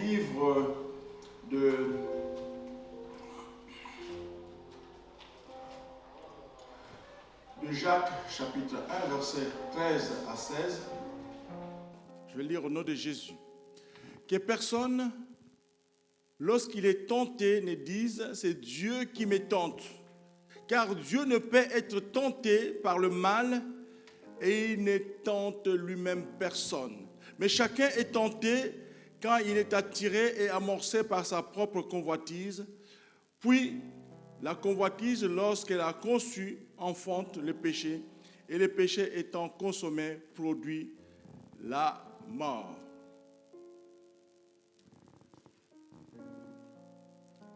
livre de Jacques, chapitre 1, versets 13 à 16. Je vais lire au nom de Jésus. Que personne, lorsqu'il est tenté, ne dise « c'est Dieu qui me tente ». Car Dieu ne peut être tenté par le mal et il ne tente lui-même personne. Mais chacun est tenté quand il est attiré et amorcé par sa propre convoitise. Puis la convoitise, lorsqu'elle a conçu, enfante le péché. Et le péché étant consommé, produit la mort.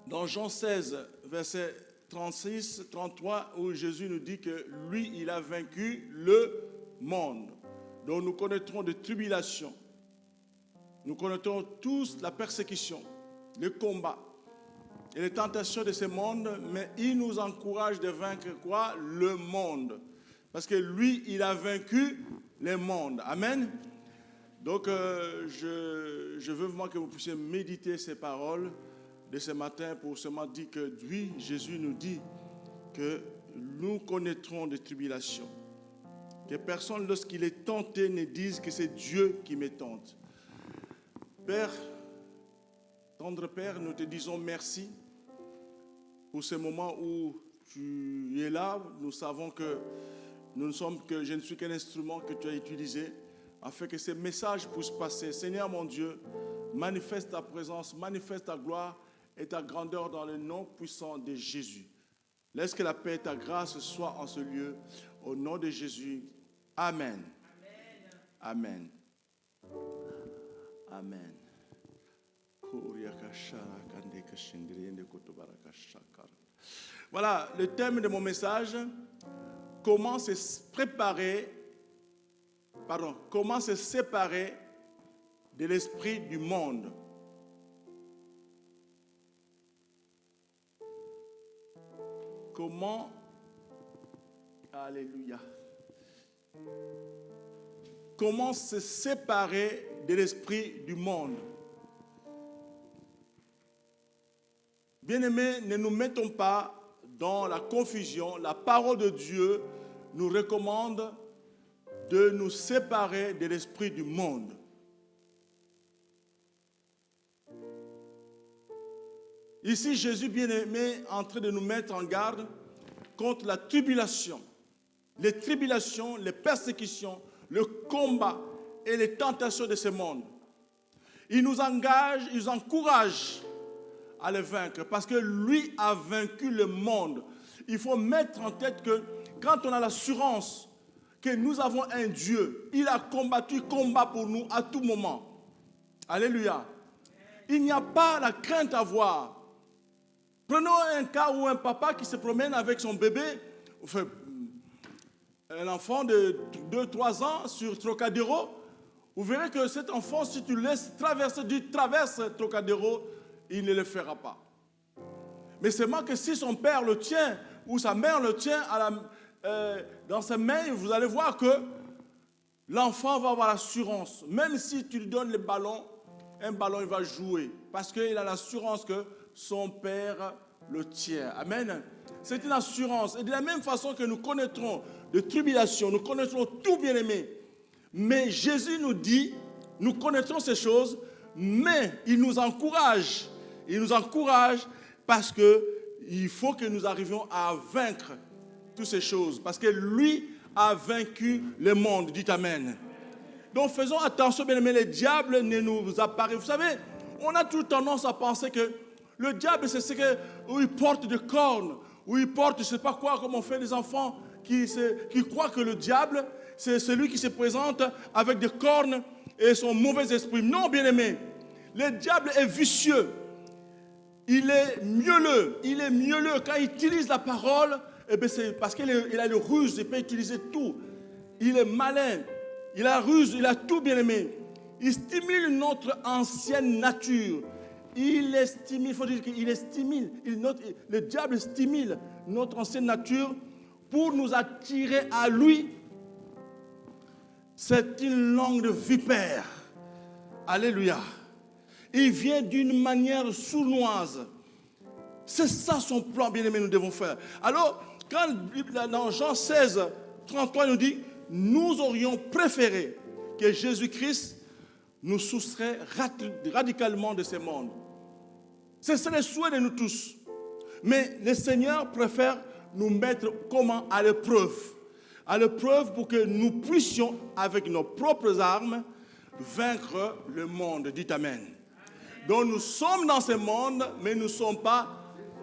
Dans Jean 16, verset 36, 33, où Jésus nous dit que lui, il a vaincu le monde. Donc nous connaîtrons des tribulations. Nous connaîtrons tous la persécution, le combat et les tentations de ce monde, mais il nous encourage de vaincre quoi? Le monde. Parce que lui, il a vaincu le monde. Amen. Donc je veux vraiment que vous puissiez méditer ces paroles de ce matin pour seulement dire que lui, Jésus nous dit que nous connaîtrons des tribulations. Que personne, lorsqu'il est tenté, ne dise que c'est Dieu qui me tente. Père, tendre Père, nous te disons merci pour ce moment où tu es là. Nous savons que nous ne sommes que, je ne suis qu'un instrument que tu as utilisé afin que ces messages puissent passer. Seigneur mon Dieu, manifeste ta présence, manifeste ta gloire et ta grandeur dans le nom puissant de Jésus. Laisse que la paix et ta grâce soient en ce lieu. Au nom de Jésus. Amen. Amen. Amen. Voilà le thème de mon message. Comment se séparer de l'esprit du monde. Comment se séparer de l'esprit du monde? Bien-aimés, ne nous mettons pas dans la confusion. La parole de Dieu nous recommande de nous séparer de l'esprit du monde. Ici, Jésus bien-aimé est en train de nous mettre en garde contre la tribulation, les tribulations, les persécutions, le combat et les tentations de ce monde. Il nous engage, il nous encourage à le vaincre parce que lui a vaincu le monde. Il faut mettre en tête que quand on a l'assurance que nous avons un Dieu, il a combattu combat pour nous à tout moment. Alléluia. Il n'y a pas la crainte à avoir. Prenons un cas où un papa qui se promène avec son bébé, enfin, un enfant de 2-3 ans sur Trocadéro. Vous verrez que cet enfant, si tu le laisses traverse Trocadéro, il ne le fera pas. Mais seulement que si son père le tient ou sa mère le tient dans ses mains, vous allez voir que l'enfant va avoir l'assurance. Même si tu lui donnes le ballon, un ballon il va jouer. Parce qu'il a l'assurance que son père le tient. Amen. C'est une assurance. Et de la même façon que nous connaîtrons de tribulations, nous connaîtrons tout bien-aimé. Mais Jésus nous dit, nous connaîtrons ces choses, mais il nous encourage. Il nous encourage parce qu'il faut que nous arrivions à vaincre toutes ces choses. Parce que lui a vaincu le monde. Dites Amen. Donc faisons attention, bien-aimés, le diable ne nous apparaît. Vous savez, on a toute tendance à penser que le diable, c'est ce où il porte des cornes, où il porte, je ne sais pas quoi, comme on fait des enfants qui croient que le diable, c'est celui qui se présente avec des cornes et son mauvais esprit. Non, bien-aimé, le diable est vicieux. Il est mielleux. Quand il utilise la parole, eh bien c'est parce qu'il a le ruse, il peut utiliser tout. Il est malin, il a ruse, il a tout, bien-aimé. Il stimule notre ancienne nature. Il faut dire qu'il stimule. Le diable stimule notre ancienne nature pour nous attirer à lui. C'est une langue de vipère. Alléluia. Il vient d'une manière sournoise. C'est ça son plan, bien-aimé, nous devons faire. Alors, quand dans Jean 16, 33, il nous dit, nous aurions préféré que Jésus-Christ nous soustrait radicalement de ce monde. C'est le souhait de nous tous. Mais le Seigneur préfère nous mettre comment à l'épreuve. À l'épreuve pour que nous puissions, avec nos propres armes, vaincre le monde. Dites Amen. Donc nous sommes dans ce monde, mais nous ne sommes pas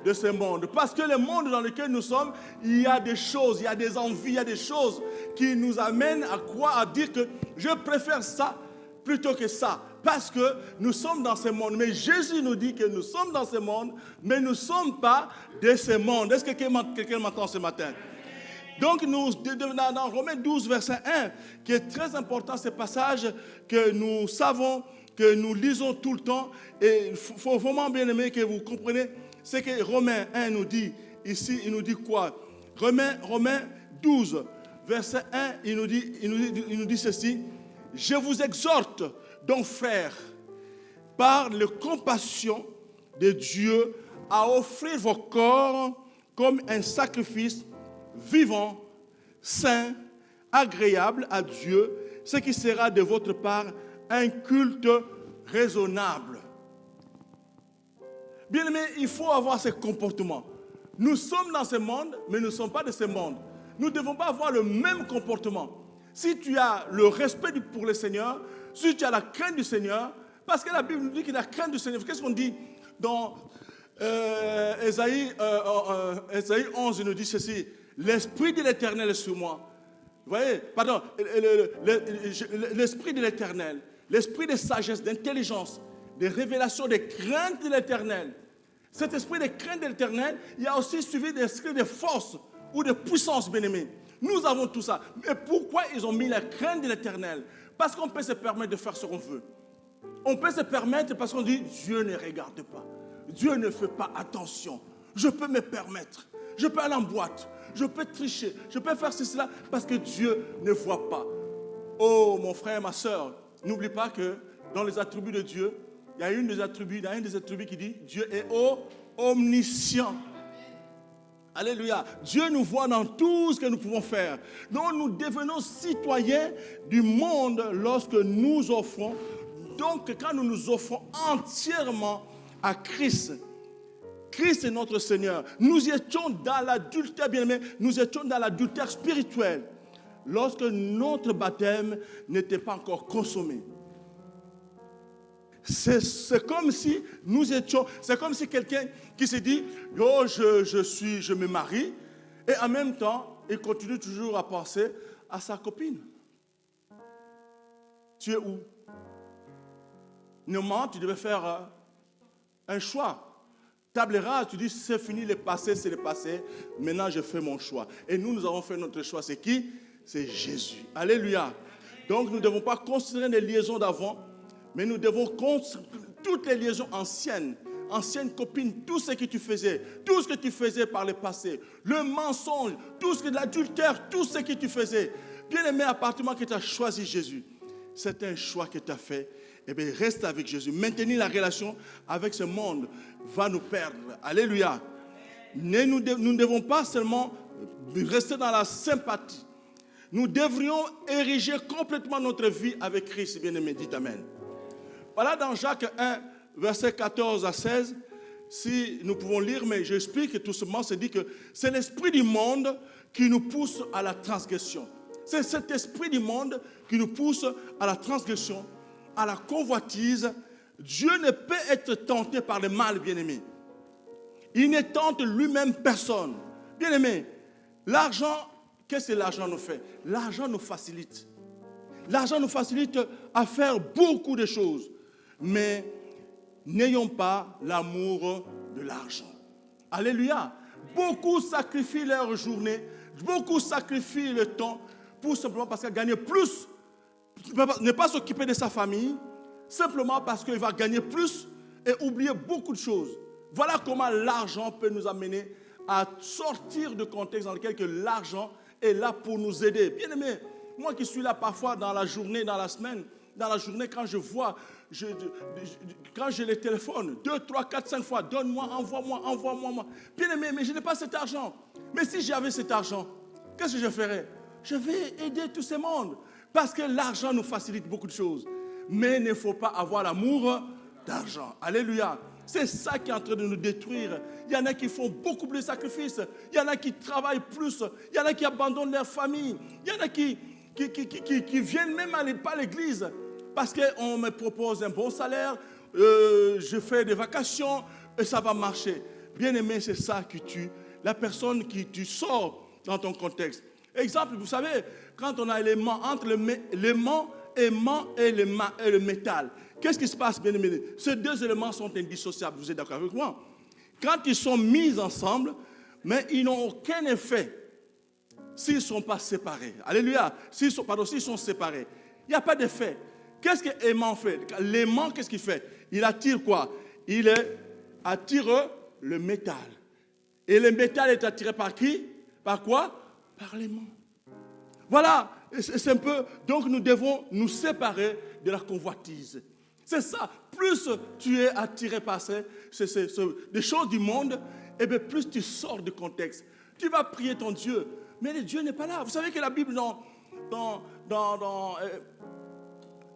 de ce monde. Parce que le monde dans lequel nous sommes, il y a des choses, il y a des envies, il y a des choses qui nous amènent à quoi? À dire que je préfère ça plutôt que ça. Parce que nous sommes dans ce monde. Mais Jésus nous dit que nous sommes dans ce monde, mais nous ne sommes pas de ce monde. Est-ce que quelqu'un m'entend ce matin? Donc, dans Romains 12, verset 1, qui est très important, ce passage que nous savons, que nous lisons tout le temps, et il faut vraiment bien aimer que vous compreniez ce que Romains 1 nous dit. Ici, il nous dit quoi? Romains 12, verset 1, il nous dit ceci. Je vous exhorte, donc frères, par la compassion de Dieu, à offrir vos corps comme un sacrifice vivant, saint, agréable à Dieu, ce qui sera de votre part un culte raisonnable. Bien aimé, il faut avoir ce comportement. Nous sommes dans ce monde, mais nous ne sommes pas de ce monde. Nous ne devons pas avoir le même comportement. Si tu as le respect pour le Seigneur, si tu as la crainte du Seigneur, parce que la Bible nous dit qu'il y a la crainte du Seigneur. Qu'est-ce qu'on dit dans Ésaïe 11, il nous dit ceci. L'Esprit de l'Éternel est sur moi. Vous voyez, pardon, l'Esprit de l'Éternel, l'Esprit de sagesse, d'intelligence, de révélation, de crainte de l'Éternel. Cet esprit de crainte de l'Éternel, il y a aussi suivi d'esprit de force ou de puissance, bien-aimé. Nous avons tout ça. Mais pourquoi ils ont mis la crainte de l'Éternel? Parce qu'on peut se permettre de faire ce qu'on veut. On peut se permettre parce qu'on dit, Dieu ne regarde pas. Dieu ne fait pas attention. Je peux me permettre. Je peux aller en boîte. Je peux tricher. Je peux faire cela parce que Dieu ne voit pas. Oh, mon frère, ma soeur, n'oublie pas que dans les attributs de Dieu, il y a un des attributs qui dit, Dieu est omniscient. Alléluia. Dieu nous voit dans tout ce que nous pouvons faire. Donc nous devenons citoyens du monde lorsque nous offrons. Donc quand nous nous offrons entièrement à Christ. Christ est notre Seigneur. Nous étions dans l'adultère, bien-aimé. Nous étions dans l'adultère spirituel. Lorsque notre baptême n'était pas encore consommé. C'est comme si nous étions, c'est comme si quelqu'un qui se dit, oh, je me marie, et en même temps, il continue toujours à penser à sa copine. Tu es où? Normalement, tu devais faire un choix. Table rase, tu dis, c'est fini, le passé, c'est le passé. Maintenant, je fais mon choix. Et nous avons fait notre choix. C'est qui? C'est Jésus. Alléluia. Donc, nous ne devons pas considérer les liaisons d'avant, mais nous devons considérer toutes les liaisons anciennes copines, tout ce que tu faisais par le passé, le mensonge, tout ce que l'adultère, tout ce que tu faisais. Bien aimé, à partir du moment que tu as choisi Jésus, c'est un choix que tu as fait. Eh bien, reste avec Jésus. Maintenir la relation avec ce monde va nous perdre. Alléluia. Mais nous ne devons pas seulement rester dans la sympathie. Nous devrions ériger complètement notre vie avec Christ. Bien-aimé, dites Amen. Voilà dans Jacques 1, verset 14 à 16. Si nous pouvons lire, mais j'explique tout simplement, c'est dit que c'est l'esprit du monde qui nous pousse à la transgression. C'est cet esprit du monde qui nous pousse à la transgression, à la convoitise. Dieu ne peut être tenté par le mal, bien-aimé. Il ne tente lui-même personne. Bien-aimé, l'argent, qu'est-ce que l'argent nous fait? L'argent nous facilite. L'argent nous facilite à faire beaucoup de choses. Mais n'ayons pas l'amour de l'argent. Alléluia. Beaucoup sacrifient leur journée, beaucoup sacrifient le temps pour simplement parce qu'ils gagnent plus. Ne pas s'occuper de sa famille, simplement parce qu'il va gagner plus et oublier beaucoup de choses. Voilà comment l'argent peut nous amener à sortir du contexte dans lequel que l'argent est là pour nous aider. Bien aimé, moi qui suis là parfois dans la journée, dans la semaine, dans la journée, quand je vois quand je les téléphone, 2, 3, 4, 5 fois, donne-moi, envoie-moi. Bien aimé, mais je n'ai pas cet argent. Mais si j'avais cet argent, qu'est-ce que je ferais? Je vais aider tous ces mondes. Parce que l'argent nous facilite beaucoup de choses. Mais il ne faut pas avoir l'amour d'argent. Alléluia. C'est ça qui est en train de nous détruire. Il y en a qui font beaucoup plus de sacrifices. Il y en a qui travaillent plus. Il y en a qui abandonnent leur famille. Il y en a qui viennent même pas à l'église. Parce qu'on me propose un bon salaire. Je fais des vacations et ça va marcher. Bien aimé, c'est ça qui tue la personne qui tu sors dans ton contexte. Exemple, vous savez, quand on a l'aimant entre l'aimant et le métal, qu'est-ce qui se passe, bien aimé? Ces deux éléments sont indissociables, vous êtes d'accord avec moi? Quand ils sont mis ensemble, mais ils n'ont aucun effet s'ils ne sont pas séparés. Alléluia. S'ils sont séparés, il n'y a pas d'effet. Qu'est-ce que l'aimant fait? L'aimant, qu'est-ce qu'il fait? Il attire quoi? Il attire le métal. Et le métal est attiré par qui? Par quoi? Par l'aimant. Voilà, c'est un peu... Donc nous devons nous séparer de la convoitise. C'est ça. Plus tu es attiré par des choses du monde, et bien plus tu sors du contexte. Tu vas prier ton Dieu, mais le Dieu n'est pas là. Vous savez que la Bible dans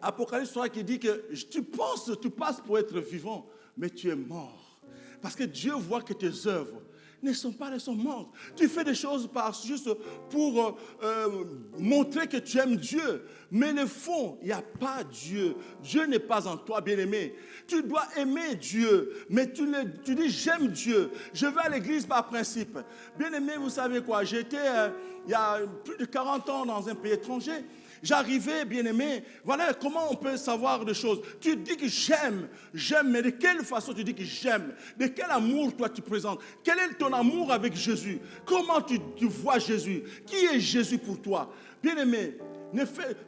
Apocalypse 3 qui dit que tu passes pour être vivant, mais tu es mort. Parce que Dieu voit que tes œuvres elles sont mortes. Tu fais des choses juste pour montrer que tu aimes Dieu. Mais le fond, il n'y a pas Dieu. Dieu n'est pas en toi, bien-aimé. Tu dois aimer Dieu. Mais tu dis, j'aime Dieu. Je vais à l'église par principe. Bien-aimé, vous savez quoi? J'étais, il y a plus de 40 ans dans un pays étranger. J'arrivais, bien-aimé, voilà comment on peut savoir des choses. Tu dis que j'aime, mais de quelle façon tu dis que j'aime? De quel amour toi tu présentes? Quel est ton amour avec Jésus? Comment tu vois Jésus? Qui est Jésus pour toi? Bien-aimé,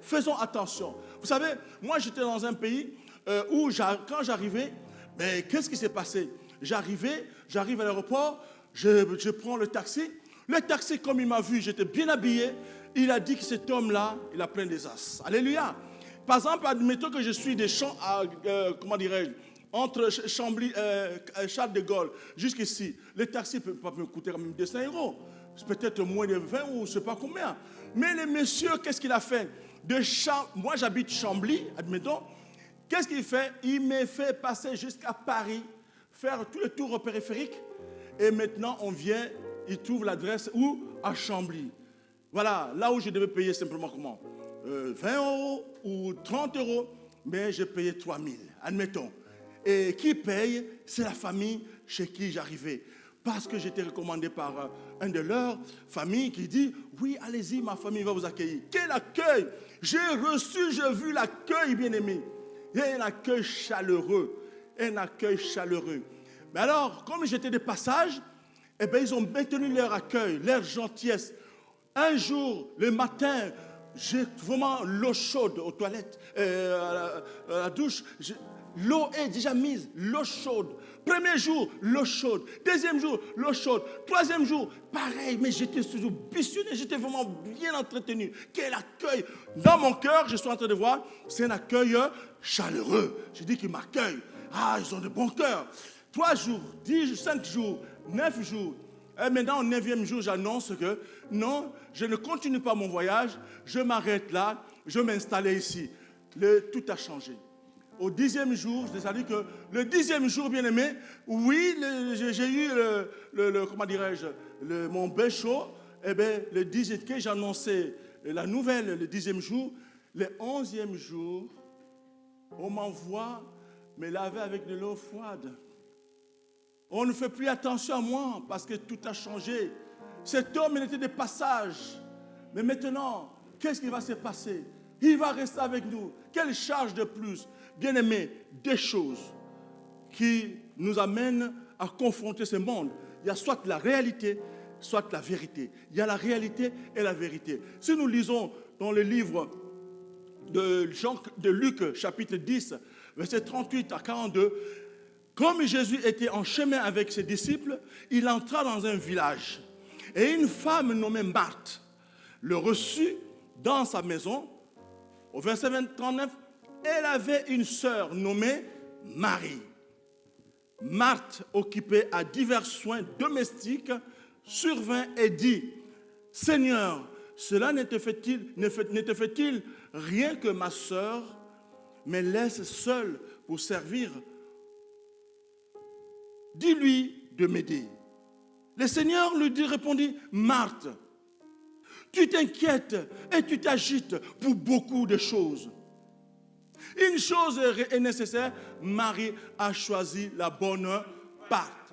faisons attention. Vous savez, moi j'étais dans un pays où quand j'arrivais, mais qu'est-ce qui s'est passé? J'arrive à l'aéroport, je prends le taxi. Le taxi, comme il m'a vu, j'étais bien habillé. Il a dit que cet homme-là, il a plein des as. Alléluia. Par exemple, admettons que je suis entre Chambly, Charles de Gaulle jusqu'ici. Le taxi peut pas me coûter quand même 200 €. C'est peut-être moins de 20 ou je ne sais pas combien. Mais le monsieur, qu'est-ce qu'il a fait? Moi, j'habite Chambly, admettons. Qu'est-ce qu'il fait? Il me fait passer jusqu'à Paris, faire tout le tour périphérique. Et maintenant, il trouve l'adresse où? À Chambly. Voilà, là où je devais payer simplement comment? 20 € ou 30 €, mais j'ai payé 3 000, admettons. Et qui paye? C'est la famille chez qui j'arrivais. Parce que j'étais recommandé par un de leurs familles qui dit, oui, allez-y, ma famille va vous accueillir. Quel accueil! J'ai vu l'accueil, bien-aimé. Et un accueil chaleureux. Mais alors, comme j'étais de passage, eh bien, ils ont maintenu leur accueil, leur gentillesse. Un jour, le matin, j'ai vraiment l'eau chaude aux toilettes, à la douche. L'eau est déjà mise, l'eau chaude. Premier jour, l'eau chaude. Deuxième jour, l'eau chaude. Troisième jour, pareil, mais j'étais toujours bissionné, j'étais vraiment bien entretenu. Quel accueil! Dans mon cœur, je suis en train de voir, c'est un accueil chaleureux. Je dis qu'ils m'accueillent. Ah, ils ont de bons cœurs. 3 jours, 10, 5 jours, 9 jours. Et maintenant, au 9e jour, j'annonce que non, je ne continue pas mon voyage, je m'arrête là, je vais m'installer ici. Tout a changé. Au 10e jour, c'est-à-dire que le 10e jour, bien aimé, oui, j'ai eu mon bain chaud. Eh bien, le 10e, que j'ai annoncé la nouvelle le 10e jour, le 11e jour, on m'envoie me laver avec de l'eau froide. On ne fait plus attention à moi parce que tout a changé. Cet homme, il était de passage. Mais maintenant, qu'est-ce qui va se passer? Il va rester avec nous. Quelle charge de plus? Bien-aimés, des choses qui nous amènent à confronter ce monde. Il y a soit la réalité, soit la vérité. Il y a la réalité et la vérité. Si nous lisons dans le livre de Luc, chapitre 10, versets 38 à 42, comme Jésus était en chemin avec ses disciples, il entra dans un village. Et une femme nommée Marthe le reçut dans sa maison. Au verset 39, elle avait une sœur nommée Marie. Marthe, occupée à divers soins domestiques, survint et dit, « Seigneur, cela ne te fait-il rien que ma sœur me laisse seule pour servir? Dis-lui de m'aider. » Le Seigneur lui répondit, « Marthe, tu t'inquiètes et tu t'agites pour beaucoup de choses. Une chose est nécessaire, Marie a choisi la bonne part,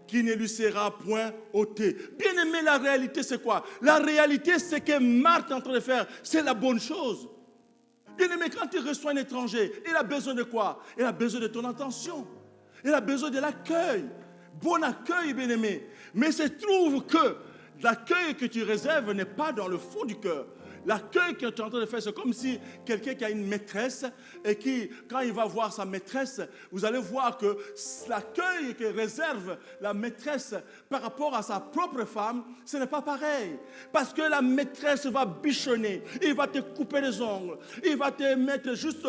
qui ne lui sera point ôtée. » Bien aimé, la réalité c'est quoi? La réalité c'est que Marthe est en train de faire, c'est la bonne chose. Bien aimé, quand tu reçois un étranger, il a besoin de quoi? Il a besoin de ton attention. Il a besoin de l'accueil. Bon accueil, bien aimé. Mais il se trouve que l'accueil que tu réserves n'est pas dans le fond du cœur. L'accueil que tu es en train de faire, c'est comme si quelqu'un qui a une maîtresse et qui, quand il va voir sa maîtresse, vous allez voir que l'accueil que réserve la maîtresse par rapport à sa propre femme, ce n'est pas pareil. Parce que la maîtresse va bichonner, il va te couper les ongles, il va te mettre juste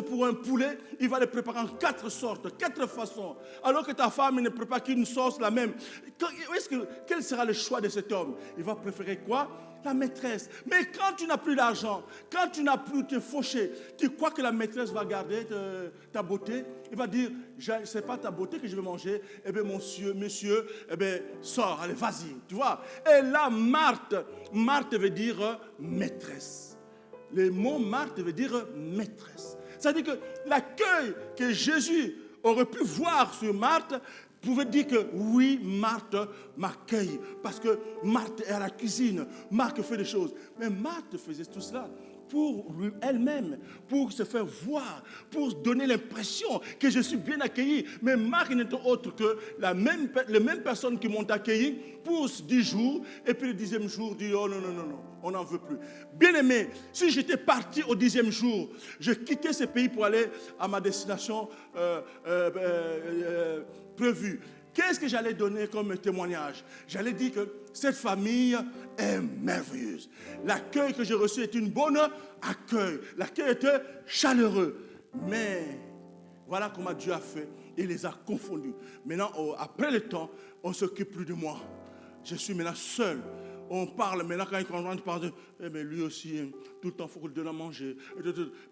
pour un poulet, il va le préparer en 4 sortes, 4 façons. Alors que ta femme ne prépare qu'une sauce la même. Quel sera le choix de cet homme? Il va préférer quoi? La maîtresse. Mais quand tu n'as plus d'argent, quand tu n'as plus te fauché, tu crois que la maîtresse va garder ta beauté? Il va dire, ce n'est pas ta beauté que je vais manger. Eh bien, monsieur, eh bien, sors, allez, vas-y. Tu vois? Et là, Marthe veut dire maîtresse. Le mot Marthe veut dire maîtresse. C'est-à-dire que l'accueil que Jésus aurait pu voir sur Marthe pouvait dire que oui, Marthe m'accueille parce que Marthe est à la cuisine, Marthe fait des choses. Mais Marthe faisait tout cela pour elle-même, pour se faire voir, pour donner l'impression que je suis bien accueilli. Mais Marthe n'est autre que les mêmes personnes qui m'ont accueilli pour 10 jours, et puis le 10e jour, dit oh non, on n'en veut plus. Bien aimé, si j'étais parti au 10e jour, je quittais ce pays pour aller à ma destination prévue. Qu'est-ce que j'allais donner comme témoignage? J'allais dire que cette famille est merveilleuse. L'accueil que j'ai reçu est une bonne accueil. L'accueil était chaleureux. Mais voilà comment Dieu a fait. Il les a confondus. Maintenant, après le temps, on ne s'occupe plus de moi. Je suis maintenant seul. On parle maintenant quand on parle de mais lui aussi, tout le temps il faut qu'il donne à manger.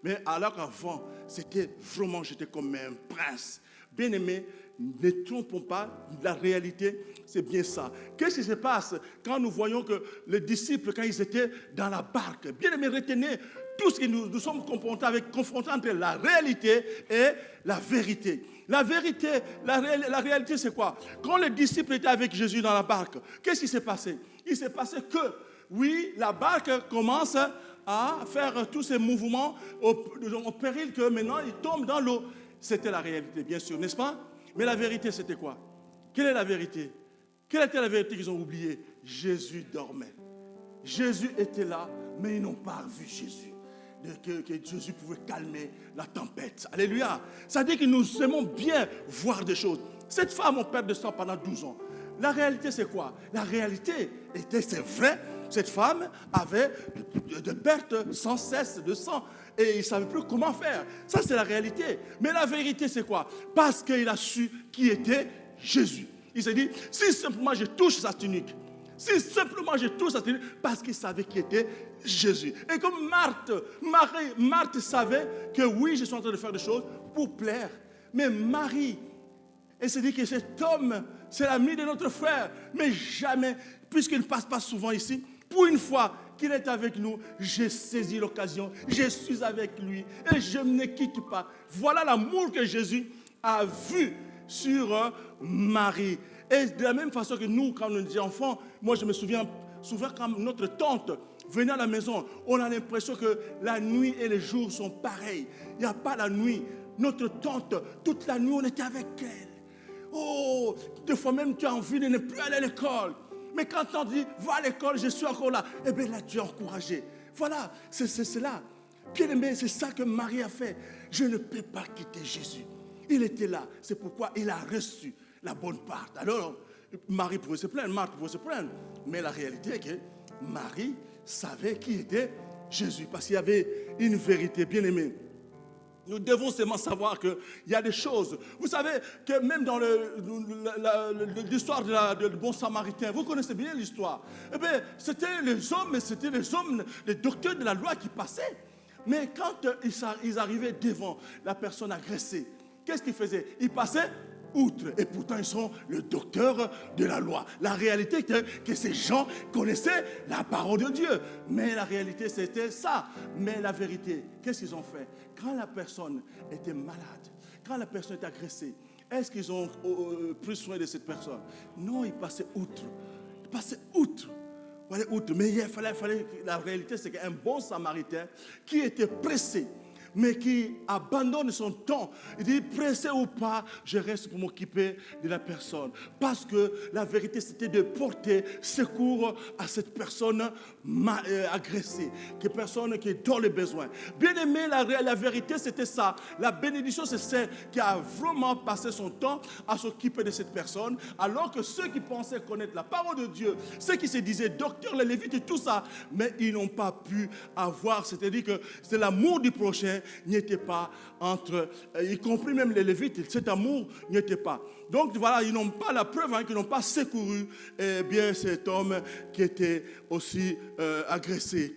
Mais alors qu'avant, c'était vraiment, j'étais comme un prince. Bien aimé, ne trompons pas, la réalité, c'est bien ça. Qu'est-ce qui se passe quand nous voyons que les disciples, quand ils étaient dans la barque, bien aimé, retenez tout ce que nous sommes confrontés entre la réalité et la vérité. La vérité, la réalité, c'est quoi? Quand les disciples étaient avec Jésus dans la barque, qu'est-ce qui s'est passé? Il s'est passé que, oui, la barque commence à faire tous ces mouvements au péril que maintenant il tombe dans l'eau. C'était la réalité, bien sûr, n'est-ce pas? Mais la vérité, c'était quoi? Quelle est la vérité? Quelle était la vérité qu'ils ont oubliée? Jésus dormait. Jésus était là, mais ils n'ont pas vu Jésus. Que Jésus pouvait calmer la tempête. Alléluia. Ça dit que nous aimons bien voir des choses. Cette femme, on perd de sang pendant 12 ans. La réalité, c'est quoi? La réalité était, c'est vrai, cette femme avait de pertes sans cesse de sang. Et il ne savait plus comment faire. Ça, c'est la réalité. Mais la vérité, c'est quoi? Parce qu'il a su qui était Jésus. Il s'est dit, si simplement je touche sa tunique, si simplement je touche sa tunique, parce qu'il savait qui était Jésus. Et comme Marthe savait que oui, je suis en train de faire des choses pour plaire. Mais Marie, elle s'est dit que cet homme, c'est l'ami de notre frère. Mais jamais, puisqu'il ne passe pas souvent ici, pour une fois qu'il est avec nous, j'ai saisi l'occasion, je suis avec lui et je ne quitte pas. Voilà l'amour que Jésus a vu sur Marie. Et de la même façon que nous, quand nous étions enfants, moi je me souviens souvent quand notre tante venait à la maison, on a l'impression que la nuit et le jour sont pareils. Il n'y a pas la nuit. Notre tante, toute la nuit, on était avec elle. Oh, des fois même tu as envie de ne plus aller à l'école. Mais quand on dit, va à l'école, je suis encore là, eh bien là, tu es encouragé. Voilà, c'est cela. Bien aimé, c'est ça que Marie a fait. Je ne peux pas quitter Jésus. Il était là. C'est pourquoi il a reçu la bonne part. Alors, Marie pouvait se plaindre, Marthe pouvait se plaindre. Mais la réalité est que Marie savait qui était Jésus, parce qu'il y avait une vérité, bien aimé. Nous devons seulement savoir qu'il y a des choses. Vous savez que même dans l'histoire du bon samaritain, vous connaissez bien l'histoire. Eh bien, c'était les hommes, les docteurs de la loi qui passaient. Mais quand ils arrivaient devant la personne agressée, qu'est-ce qu'ils faisaient? Ils passaient outre. Et pourtant, ils sont le docteur de la loi. La réalité était que ces gens connaissaient la parole de Dieu. Mais la réalité, c'était ça. Mais la vérité, qu'est-ce qu'ils ont fait? Quand la personne était malade, quand la personne était agressée, est-ce qu'ils ont pris soin de cette personne? Non, ils passaient outre. Ils passaient outre. Mais il fallait, la réalité, c'est qu'un bon samaritain qui était pressé, mais qui abandonne son temps. Il dit, pressé ou pas, je reste pour m'occuper de la personne. Parce que la vérité, c'était de porter secours à cette personne agressée, cette personne qui est dans le besoin. Bien aimé, la vérité, c'était ça. La bénédiction, c'est celle qui a vraiment passé son temps à s'occuper de cette personne, alors que ceux qui pensaient connaître la parole de Dieu, ceux qui se disaient docteur, les Lévites et tout ça, mais ils n'ont pas pu avoir, c'est-à-dire que c'est l'amour du prochain n'y était pas entre, y compris même les Lévites, cet amour n'y était pas. Donc voilà, ils n'ont pas la preuve, qu'ils n'ont pas secouru bien cet homme qui était aussi agressé,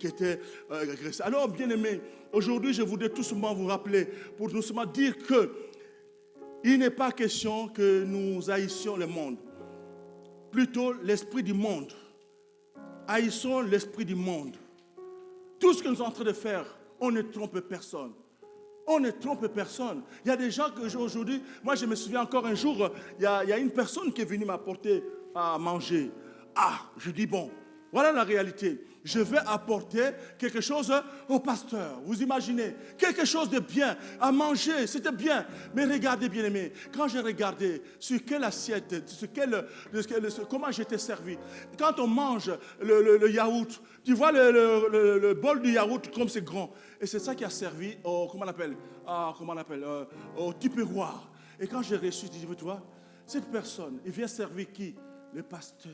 Alors bien aimé, aujourd'hui je voudrais tout simplement vous rappeler, pour tout simplement dire que il n'est pas question que nous haïssions le monde, plutôt l'esprit du monde. Haïssons l'esprit du monde. Tout ce que nous sommes en train de faire, on ne trompe personne. On ne trompe personne. Il y a des gens que aujourd'hui, moi je me souviens encore un jour, il y a une personne qui est venue m'apporter à manger. Ah, je dis bon, voilà la réalité. Je vais apporter quelque chose au pasteur. Vous imaginez, quelque chose de bien à manger, c'était bien. Mais regardez bien aimé, quand j'ai regardé sur quelle assiette, comment j'étais servi. Quand on mange le yaourt, tu vois le bol du yaourt comme c'est grand. Et c'est ça qui a servi au, au tupperware. Et quand j'ai reçu, je dis, tu vois, cette personne, il vient servir qui? Le pasteur.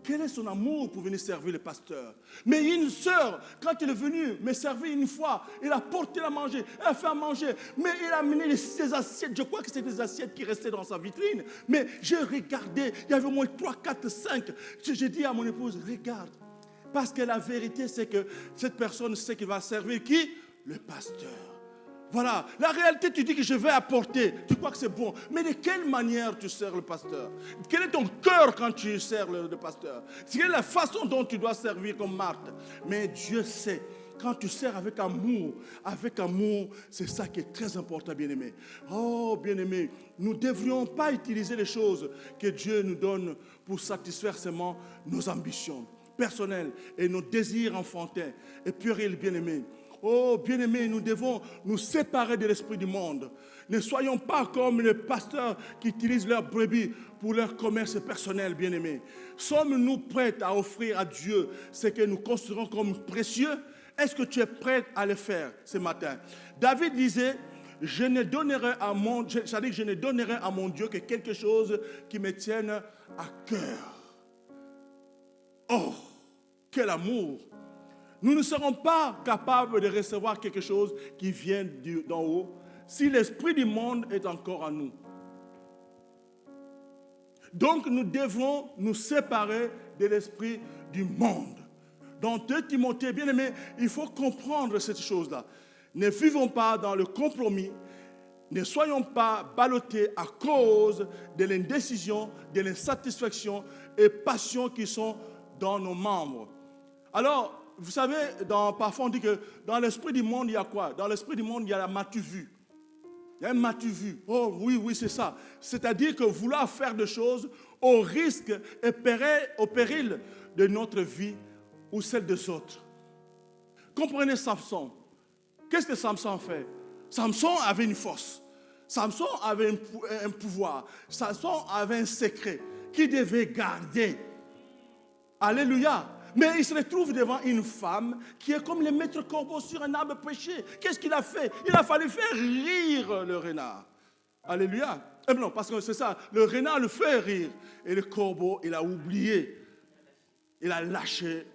Quel est son amour pour venir servir le pasteur? Mais une sœur, quand il est venu me servir une fois, il a porté à manger, elle a fait à manger, mais il a amené ses assiettes. Je crois que c'était des assiettes qui restaient dans sa vitrine. Mais j'ai regardé, il y avait au moins 3, 4, 5. J'ai dit à mon épouse, regarde. Parce que la vérité, c'est que cette personne sait qu'il va servir qui? Le pasteur. Voilà, la réalité, tu dis que je vais apporter, tu crois que c'est bon, mais de quelle manière tu sers le pasteur? Quel est ton cœur quand tu sers le pasteur? Quelle est la façon dont tu dois servir comme Marthe? Mais Dieu sait, quand tu sers avec amour, c'est ça qui est très important, bien-aimé. Oh, bien-aimé, nous ne devrions pas utiliser les choses que Dieu nous donne pour satisfaire seulement nos ambitions personnelles et nos désirs enfantins et puérils, bien-aimés. Oh, bien-aimés, nous devons nous séparer de l'esprit du monde. Ne soyons pas comme les pasteurs qui utilisent leurs brebis pour leur commerce personnel, bien-aimés. Sommes-nous prêts à offrir à Dieu ce que nous considérons comme précieux? Est-ce que tu es prêt à le faire ce matin? David disait, je ne donnerai à mon Dieu que quelque chose qui me tienne à cœur. Oh, quel amour! Nous ne serons pas capables de recevoir quelque chose qui vient d'en haut si l'esprit du monde est encore en nous. Donc nous devons nous séparer de l'esprit du monde. Dans 2 Timothée, bien aimé, il faut comprendre cette chose-là. Ne vivons pas dans le compromis. Ne soyons pas ballottés à cause de l'indécision, de l'insatisfaction et passions qui sont dans nos membres. Alors, vous savez, parfois on dit que dans l'esprit du monde, il y a quoi? Dans l'esprit du monde, il y a la matu vue. Il y a un matu vue. Oh oui, c'est ça. C'est-à-dire que vouloir faire des choses au risque et au péril de notre vie ou celle des autres. Comprenez Samson. Qu'est-ce que Samson fait? Samson avait une force. Samson avait un pouvoir. Samson avait un secret qu'il devait garder. Alléluia. Mais il se retrouve devant une femme qui est comme le maître corbeau sur un arbre péché. Qu'est-ce qu'il a fait? Il a fallu faire rire le renard. Alléluia. Non, parce que c'est ça. Le renard le fait rire. Et le corbeau, il a oublié. Il a lâché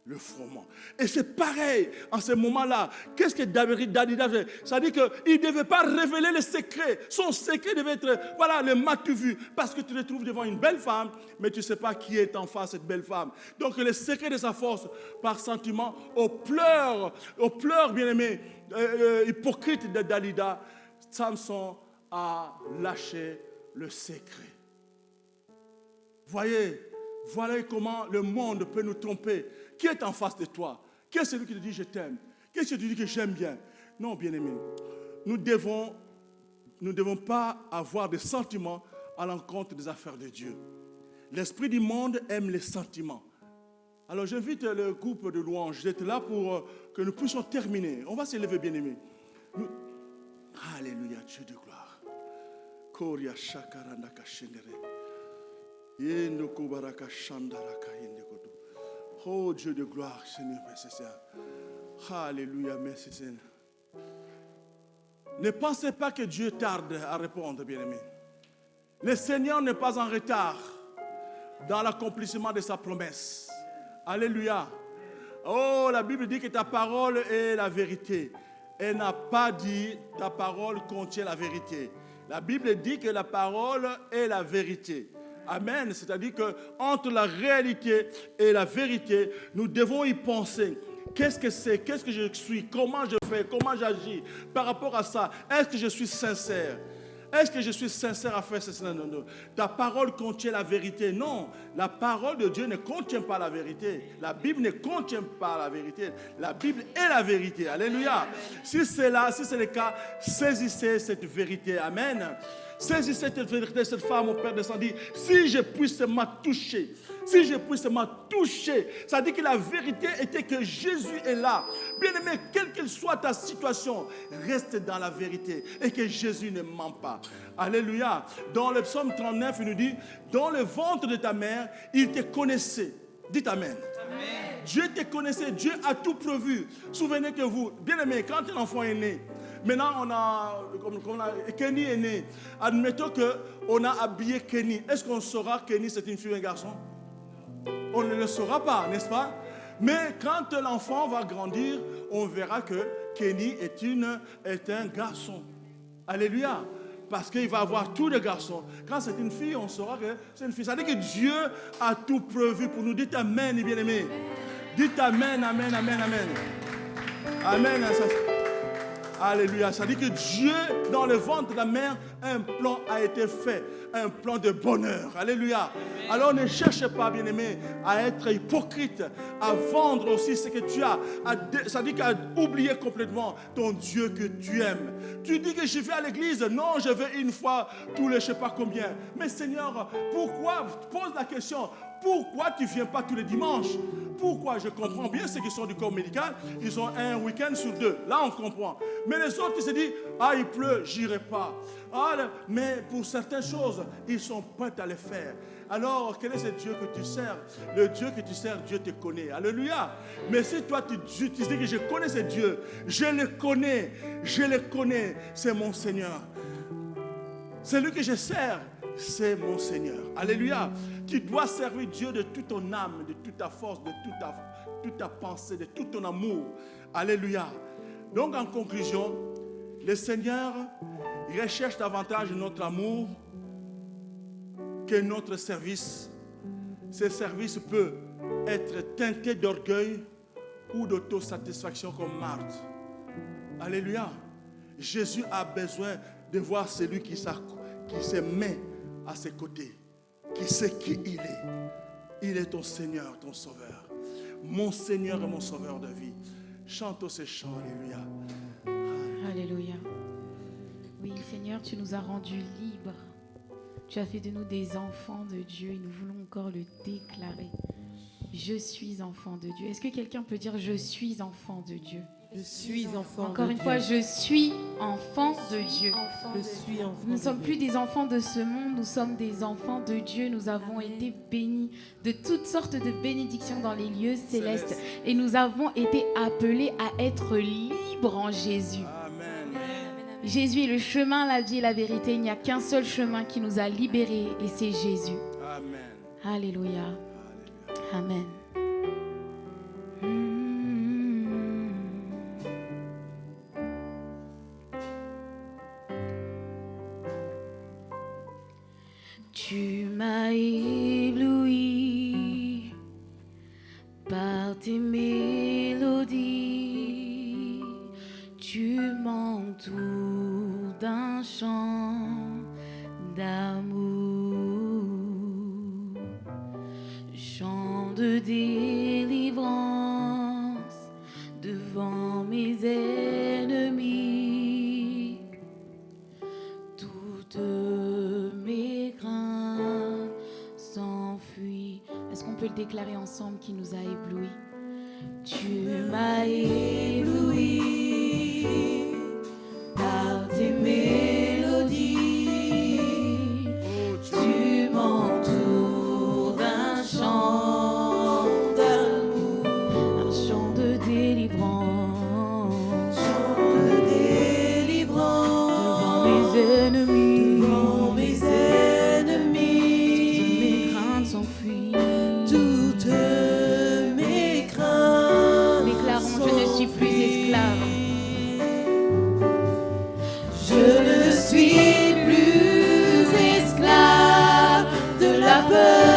le froment. Et c'est pareil en ce moment-là. Qu'est-ce que Dalila fait? Ça dit qu'il ne devait pas révéler le secret. Son secret devait être, voilà, le m'as-tu vu? Parce que tu te trouves devant une belle femme, mais tu ne sais pas qui est en face de cette belle femme. Donc le secret de sa force, par sentiment, aux pleurs bien-aimés, hypocrite de Dalila, Samson a lâché le secret. Voyez, voilà comment le monde peut nous tromper. Qui est en face de toi? Qui est celui qui te dit je t'aime? Qui est celui qui te dit que j'aime bien? Non, bien-aimé, nous ne devons pas avoir des sentiments à l'encontre des affaires de Dieu. L'esprit du monde aime les sentiments. Alors j'invite le groupe de louanges d'être là pour que nous puissions terminer. On va s'élever, bien-aimé. Alléluia, Dieu de gloire. Koria shakarandaka shendere. Oh Dieu de gloire, Seigneur, merci Seigneur. Alléluia, merci Seigneur. Ne pensez pas que Dieu tarde à répondre, bien-aimés. Le Seigneur n'est pas en retard dans l'accomplissement de sa promesse. Alléluia. Oh, la Bible dit que ta parole est la vérité. Elle n'a pas dit ta parole contient la vérité. La Bible dit que la parole est la vérité. Amen. C'est-à-dire qu'entre la réalité et la vérité, nous devons y penser. Qu'est-ce que c'est? Qu'est-ce que je suis? Comment je fais? Comment j'agis par rapport à ça? Est-ce que je suis sincère? Est-ce que je suis sincère à faire cela? Non. Ta parole contient la vérité. Non, la parole de Dieu ne contient pas la vérité. La Bible ne contient pas la vérité. La Bible est la vérité. Alléluia. Si c'est le cas, saisissez cette vérité. Amen. Saisissez cette vérité, cette femme, mon Père descendit. Si je puisse seulement toucher. Si je puisse seulement toucher. Ça dit que la vérité était que Jésus est là. Bien-aimé, quelle qu'elle soit ta situation, reste dans la vérité. Et que Jésus ne ment pas. Alléluia. Dans le psaume 39, il nous dit, dans le ventre de ta mère, il te connaissait. Dites Amen. Amen. Dieu te connaissait. Dieu a tout prévu. Souvenez que vous, bien-aimé, quand un enfant est né, maintenant, Kenny est né. Admettons qu'on a habillé Kenny. Est-ce qu'on saura que Kenny c'est une fille ou un garçon? On ne le saura pas, n'est-ce pas? Mais quand l'enfant va grandir, on verra que Kenny est un garçon. Alléluia. Parce qu'il va avoir tous les garçons. Quand c'est une fille, on saura que c'est une fille. Ça veut dire que Dieu a tout prévu pour nous. Dites Amen, bien-aimés. Dites Amen, Amen, Amen, Amen. Amen. Alléluia. Ça dit que Dieu, dans le ventre de la mère, un plan a été fait. Un plan de bonheur. Alléluia. Amen. Alors ne cherche pas, bien-aimé, à être hypocrite, à vendre aussi ce que tu as. Ça dit qu'à oublier complètement ton Dieu que tu aimes. Tu dis que je vais à l'église. Non, je vais une fois tous les je ne sais pas combien. Mais Seigneur, pourquoi? Pose la question. Pourquoi tu ne viens pas tous les dimanches? Pourquoi? Je comprends bien ceux qui sont du corps médical, ils ont un week-end sur 2. Là, on comprend. Mais les autres, ils se disent, il pleut, j'irai pas. Mais pour certaines choses, ils sont prêts à le faire. Alors, quel est ce Dieu que tu sers? Le Dieu que tu sers, Dieu te connaît. Alléluia. Mais si toi, tu dis que je connais ce Dieu, je le connais, c'est mon Seigneur. Celui que je sers, c'est mon Seigneur. Alléluia. Tu dois servir Dieu de toute ton âme, de toute ta force, de toute ta pensée, de tout ton amour. Alléluia. Donc en conclusion, le Seigneur recherche davantage notre amour que notre service. Ce service peut être teinté d'orgueil ou d'autosatisfaction comme Marthe. Alléluia. Jésus a besoin de voir celui qui se met à ses côtés, qui sait qui il est. Il est ton Seigneur, ton Sauveur. Mon Seigneur et mon Sauveur de vie. Chantons ces chants, alléluia. Alléluia. Oui, Seigneur, tu nous as rendus libres. Tu as fait de nous des enfants de Dieu et nous voulons encore le déclarer. Je suis enfant de Dieu. Est-ce que quelqu'un peut dire je suis enfant de Dieu? Je suis enfant Encore de une Dieu. fois, je suis enfant de Dieu. Je suis enfant Nous ne de sommes Dieu. plus des enfants de ce monde, nous sommes des enfants de Dieu. Nous avons été bénis de toutes sortes de bénédictions dans les lieux célestes. Et nous avons été appelés à être libres en Jésus. Amen. Jésus est le chemin, la vie et la vérité. Il n'y a qu'un seul chemin qui nous a libérés et c'est Jésus. Amen. Alléluia. Alléluia. Amen. tes mélodies, tu m'entoures d'un chant d'amour, chant de délivrance devant mes ennemis. Toutes mes craintes s'enfuient. Est-ce qu'on peut le déclarer ensemble qui nous a éblouis? Tu m'as ébloui par tes mélodies. Tu m'entoures d'un chant d'amour, un chant de délivrance, devant mes ennemis. Devant mes ennemis, Toutes mes craintes s'enfuient. toutes mes craintes. Déclarons, je ne suis plus esclave. Je ne suis plus esclave de la peur.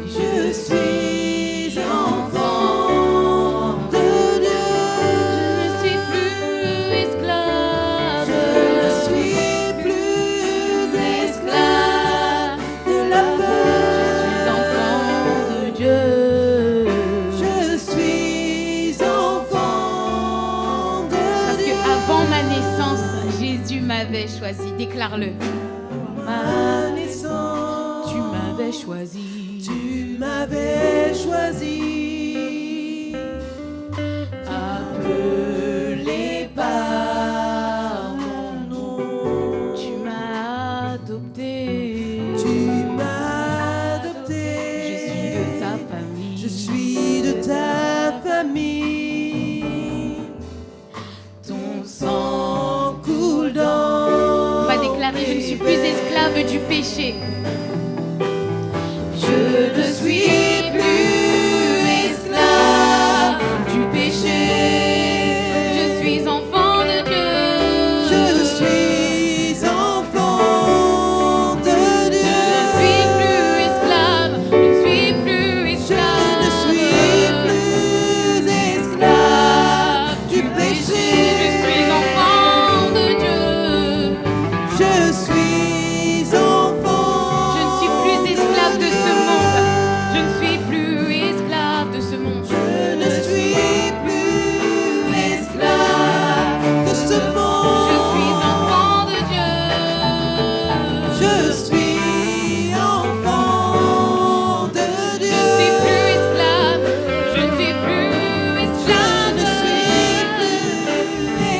Je suis enfant de Dieu. Je ne suis plus esclave. Je ne suis plus esclave de la peur. Je suis enfant de Dieu. Je suis enfant de Parce Dieu. que avant ma naissance, Jésus m'avait choisi. Déclare-le. Ma naissance, Tu m'avais choisi. tu m'avais choisi, appelé par mon nom. Tu m'as adopté. Tu m'as adopté. Je suis de ta famille. Je suis de ta famille. Ton sang coule dans. On va déclarer, je ne suis plus esclave du péché. Je ne suis plus esclave du péché. Je suis enfant de Dieu. Je suis enfant de Dieu. Je ne suis plus esclave. Je ne suis plus Je esclave. ne suis plus esclave du péché. Je suis enfant de Dieu. Je suis enfant. Je ne suis plus esclave de ce monde. Je ne suis plus esclave de ce monde. Je ne suis plus esclave de ce monde. Je suis enfant de Dieu. Je suis enfant de Dieu. Je ne suis plus esclave. Je ne suis plus Je esclave. ne suis plus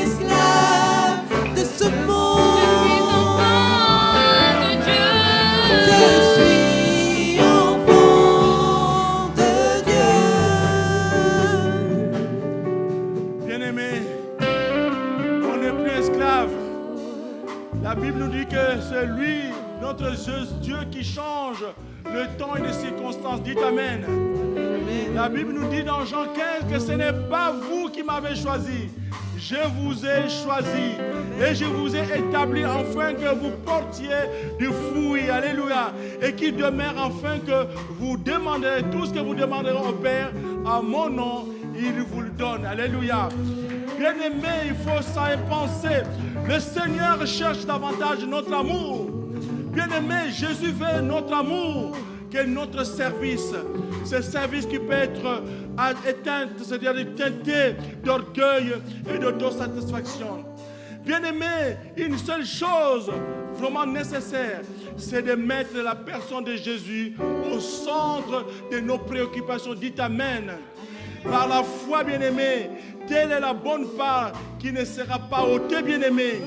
esclave de ce monde. Je suis enfant de Dieu. Je suis enfant de Dieu. Bien-aimés, on n'est plus esclave. La Bible nous dit que c'est lui, notre Dieu, qui change le temps et les circonstances. Dites Amen. La Bible nous dit dans Jean 15 que ce n'est pas vous qui m'avez choisi. Je vous ai choisi et je vous ai établi afin que vous portiez du fruit. Alléluia. Et qui demeure afin que vous demanderez tout ce que vous demanderez au Père à mon nom, il vous le donne. Alléluia. Bien-aimé, il faut ça y penser. Le Seigneur cherche davantage notre amour. Bien-aimé, Jésus veut notre amour que notre service. Ce service qui peut être éteint, c'est-à-dire teinté d'orgueil et d'autosatisfaction. Bien-aimé, une seule chose vraiment nécessaire, c'est de mettre la personne de Jésus au centre de nos préoccupations. Dites Amen. Par la foi, bien-aimé, telle est la bonne part qui ne sera pas ôtée, bien-aimé.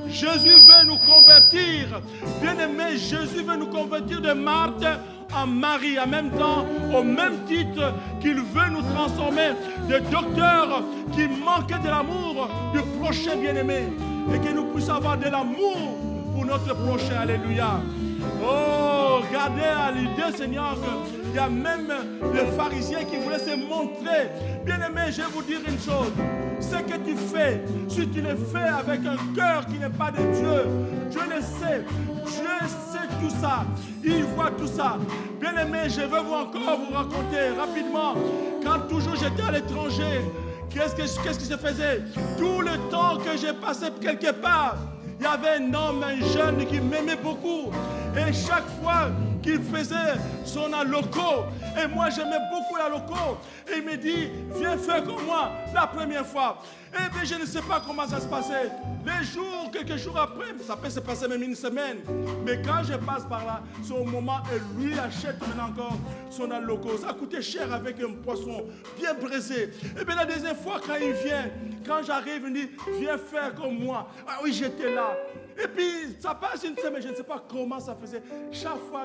Jésus veut nous convertir. Bien-aimé, Jésus veut nous convertir de Marthe en Marie, en même temps, au même titre qu'il veut nous transformer de docteurs qui manquaient de l'amour du prochain, bien-aimé, et que nous puissions avoir de l'amour pour notre prochain. Alléluia. Oh, gardez à l'idée, Seigneur, qu'il y a même les pharisiens qui voulaient se montrer. Bien-aimé, je vais vous dire une chose. Ce que tu fais, si tu le fais avec un cœur qui n'est pas de Dieu, Dieu le sait. Dieu sait tout ça. Il voit tout ça. Bien-aimés, je veux encore vous raconter rapidement. Quand toujours j'étais à l'étranger, qu'est-ce qui se faisait? Tout le temps que j'ai passé quelque part, il y avait un homme, un jeune qui m'aimait beaucoup. Et chaque fois qu'il faisait son alloco, et moi j'aimais beaucoup l'alloco, et il me dit, viens faire comme moi la première fois. Eh bien, je ne sais pas comment ça se passait. Les jours, quelques jours après, ça peut se passer même une semaine. Mais quand je passe par là, c'est au moment où lui achète maintenant encore son alloco. Ça coûtait cher avec un poisson bien braisé. Et bien la deuxième fois, quand il vient, quand j'arrive, il dit, viens faire comme moi. Ah oui, j'étais là. Et puis, ça passe une semaine, je ne sais pas comment ça faisait. Chaque fois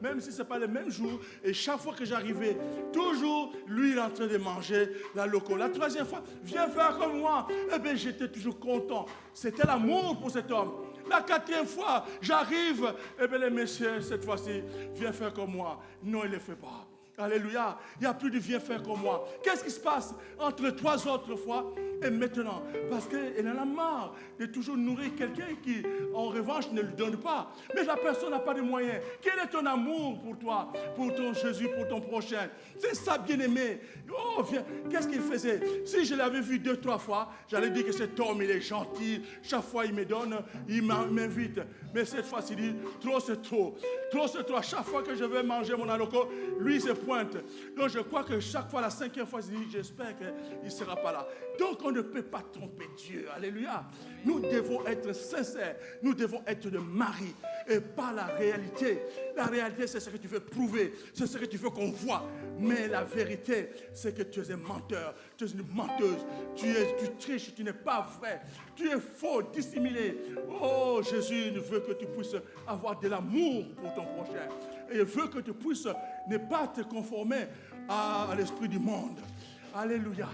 même si ce n'est pas le même jour, et chaque fois que j'arrivais, toujours, lui, il est en train de manger la loco. La troisième fois, viens faire comme moi. Eh bien, j'étais toujours content. C'était l'amour pour cet homme. La quatrième fois, j'arrive. Eh bien, les messieurs, cette fois-ci, viens faire comme moi. Non, il ne le fait pas. Alléluia. Il n'y a plus de viens faire comme moi. Qu'est-ce qui se passe entre les trois autres fois et maintenant? Parce qu'elle en a marre de toujours nourrir quelqu'un qui, en revanche, ne lui donne pas. Mais la personne n'a pas de moyens. Quel est ton amour pour toi, pour ton Jésus, pour ton prochain? C'est ça, bien-aimé. Oh, viens. Qu'est-ce qu'il faisait? Si je l'avais vu 2-3 fois, j'allais dire que cet homme, il est gentil. Chaque fois, il me donne, il m'invite. Mais cette fois-ci, il dit, trop c'est trop. Trop c'est trop. À chaque fois que je vais manger mon alloco, lui, se pointe. Donc, je crois que chaque fois, la cinquième fois, il dit, j'espère qu'il ne sera pas là. Donc, on ne peut pas tromper Dieu. Alléluia. Nous devons être sincères. Nous devons être de mari et pas la réalité. La réalité, c'est ce que tu veux prouver. C'est ce que tu veux qu'on voit. Mais la vérité, c'est que tu es un menteur. Tu es une menteuse. Tu triches. Tu n'es pas vrai. Tu es faux, dissimulé. Oh, Jésus veut que tu puisses avoir de l'amour pour ton prochain. Et il veut que tu puisses ne pas te conformer à l'esprit du monde. Alléluia.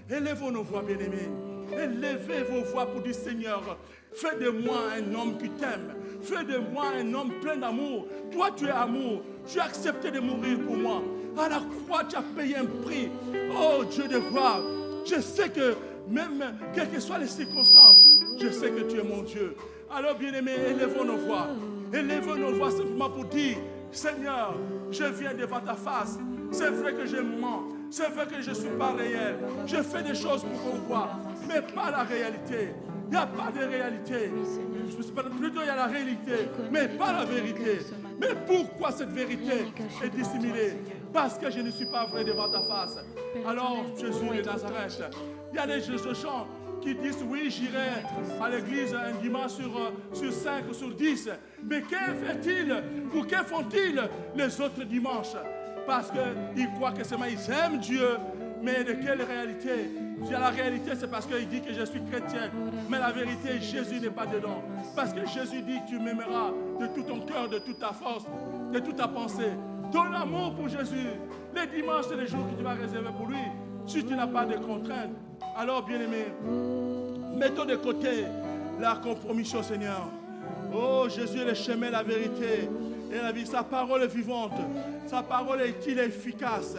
Élevons nos voix, bien-aimés. Élevez vos voix pour dire, Seigneur, fais de moi un homme qui t'aime. Fais de moi un homme plein d'amour. Toi, tu es amour. Tu as accepté de mourir pour moi. À la croix, tu as payé un prix. Oh, Dieu de gloire. Je sais que même, quelles que soient les circonstances, je sais que tu es mon Dieu. Alors, bien-aimés, élevons nos voix. Élevons nos voix simplement pour dire, Seigneur, je viens devant ta face. C'est vrai que je mens. C'est vrai que je ne suis pas réel. Je fais des choses pour qu'on voit, mais pas la réalité. Il n'y a pas de réalité. Plutôt, il y a la réalité, mais pas la vérité. Mais pourquoi cette vérité est dissimulée? Parce que je ne suis pas vrai devant ta face. Alors, Jésus de Nazareth, il y a des gens qui disent, oui, j'irai à l'église un dimanche sur 5 ou sur 10. Mais que fait-il ou que font-ils les autres dimanches? Parce qu'ils croient que seulement ils aiment Dieu. Mais de quelle réalité? La réalité, c'est parce qu'il dit que je suis chrétien. Mais la vérité, Jésus n'est pas dedans. Parce que Jésus dit que tu m'aimeras de tout ton cœur, de toute ta force, de toute ta pensée. Ton amour pour Jésus. Les dimanches, c'est les jours que tu vas réserver pour lui. Si tu n'as pas de contraintes. Alors, bien-aimé, mettons de côté la compromission, Seigneur. Oh, Jésus est le chemin, la vérité et la vie. Sa parole est vivante. Sa parole est efficace.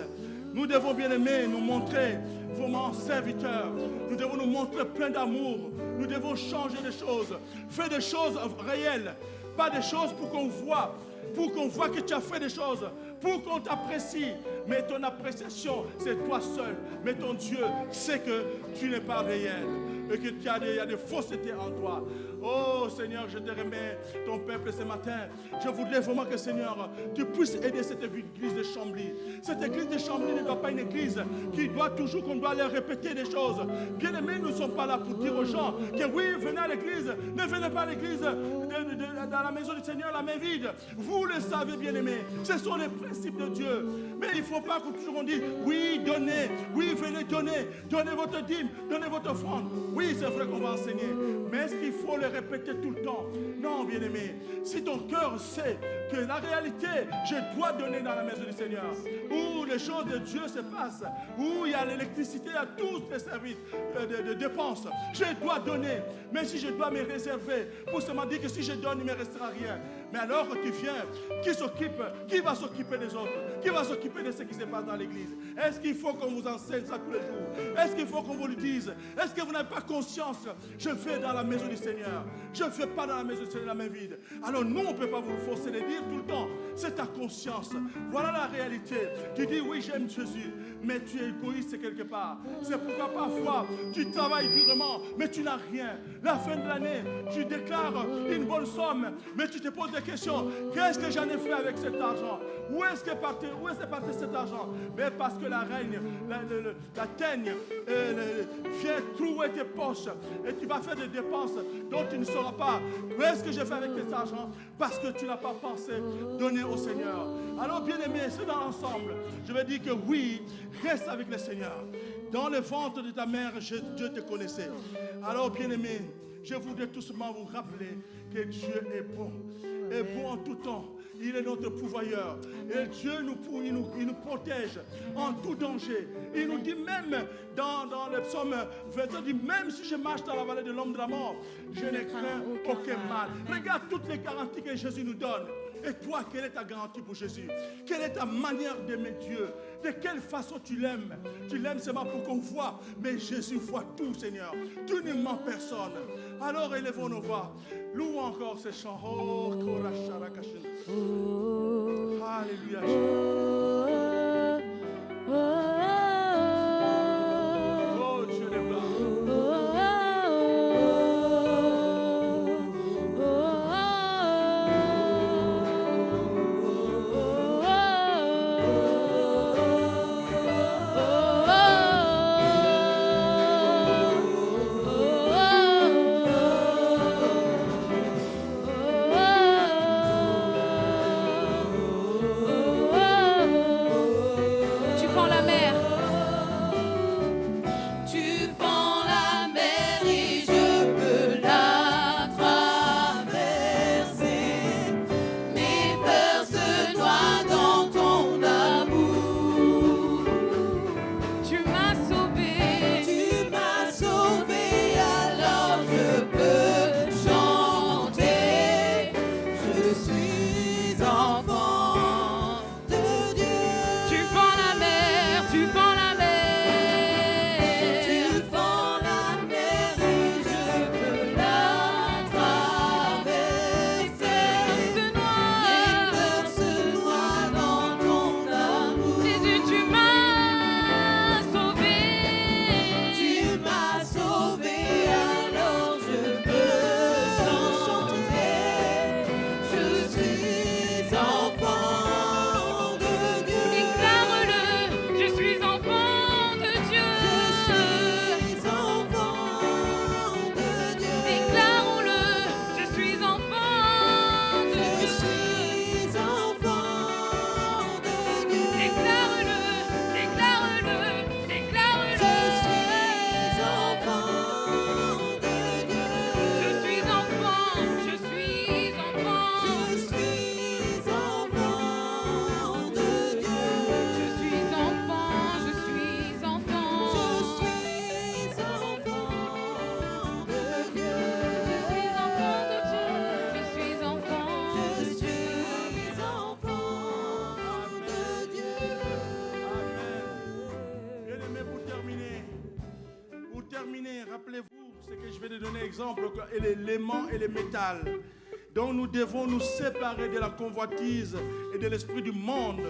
Nous devons, bien aimer, nous montrer vraiment serviteurs. Nous devons nous montrer plein d'amour. Nous devons changer des choses. Faire des choses réelles. Pas des choses pour qu'on voit. Pour qu'on voit que tu as fait des choses. Pour qu'on t'apprécie. Mais ton appréciation, c'est toi seul. Mais ton Dieu sait que tu n'es pas réel. Et qu'il y a des faussetés en toi. Oh Seigneur, je te remets ton peuple ce matin. Je voudrais vraiment que Seigneur, tu puisses aider cette église de Chambly. Cette église de Chambly ne doit pas être une église qui doit toujours qu'on doit leur répéter des choses. Bien aimés, nous ne sommes pas là pour dire aux gens que oui, venez à l'église. Ne venez pas à l'église dans la maison du Seigneur, la main vide. Vous le savez, bien aimés. Ce sont les principes de Dieu. Mais il ne faut pas que toujours on dise oui, donnez. Oui, venez donner. Donnez votre dîme. Donnez votre offrande. Oui, c'est vrai qu'on va enseigner. Mais est-ce qu'il faut le répéter tout le temps? Non, bien-aimé. Si ton cœur sait que la réalité, je dois donner dans la maison du Seigneur, où les choses de Dieu se passent, où il y a l'électricité, il y a tous les services de dépenses. Je dois donner, même si je dois me réserver, pour seulement dire que si je donne, il ne me restera rien. Mais alors tu viens, qui va s'occuper des autres? Qui va s'occuper de ce qui se passe dans l'église? Est-ce qu'il faut qu'on vous enseigne ça tous les jours? Est-ce qu'il faut qu'on vous le dise? Est-ce que vous n'avez pas conscience? Je vais dans la maison du Seigneur. Je ne fais pas dans la maison du Seigneur la main vide. Alors nous, on ne peut pas vous forcer de dire tout le temps. C'est ta conscience. Voilà la réalité. Tu dis oui, j'aime Jésus, mais tu es égoïste quelque part. C'est pourquoi parfois tu travailles durement, mais tu n'as rien. La fin de l'année, tu déclares une bonne somme, mais tu te poses des questions. Qu'est-ce que j'en ai fait avec cet argent? Où est-ce que parti cet argent? Mais parce que la reine, la teigne vient trouer tes poches et tu vas faire des dépenses dont tu ne sauras pas. Où est-ce que j'ai fait avec cet argent? Parce que tu n'as pas pensé donner au Seigneur. Alors bien aimé, c'est dans l'ensemble. Je vais dire que oui, reste avec le Seigneur. Dans le ventre de ta mère, Dieu te connaissait. Alors bien aimé, je voudrais tout simplement vous rappeler que Dieu est bon en tout temps. Il est notre pourvoyeur. Et Dieu il nous protège en tout danger. Il nous dit même dans le psaume 21, il dit même si je marche dans la vallée de l'ombre de la mort, je ne crains aucun mal. Regarde toutes les garanties que Jésus nous donne. Et toi, quelle est ta garantie pour Jésus? Quelle est ta manière d'aimer Dieu? De quelle façon tu l'aimes? Tu l'aimes seulement pour qu'on voit. Mais Jésus voit tout, Seigneur. Tu ne mens personne. Alors élevons nos voix. Louons encore ces chants. Oh, alléluia. Oh, Dieu de gloire. Rappelez-vous ce que je vais te donner exemple, l'aimant et le métal. Donc nous devons nous séparer de la convoitise et de l'esprit du monde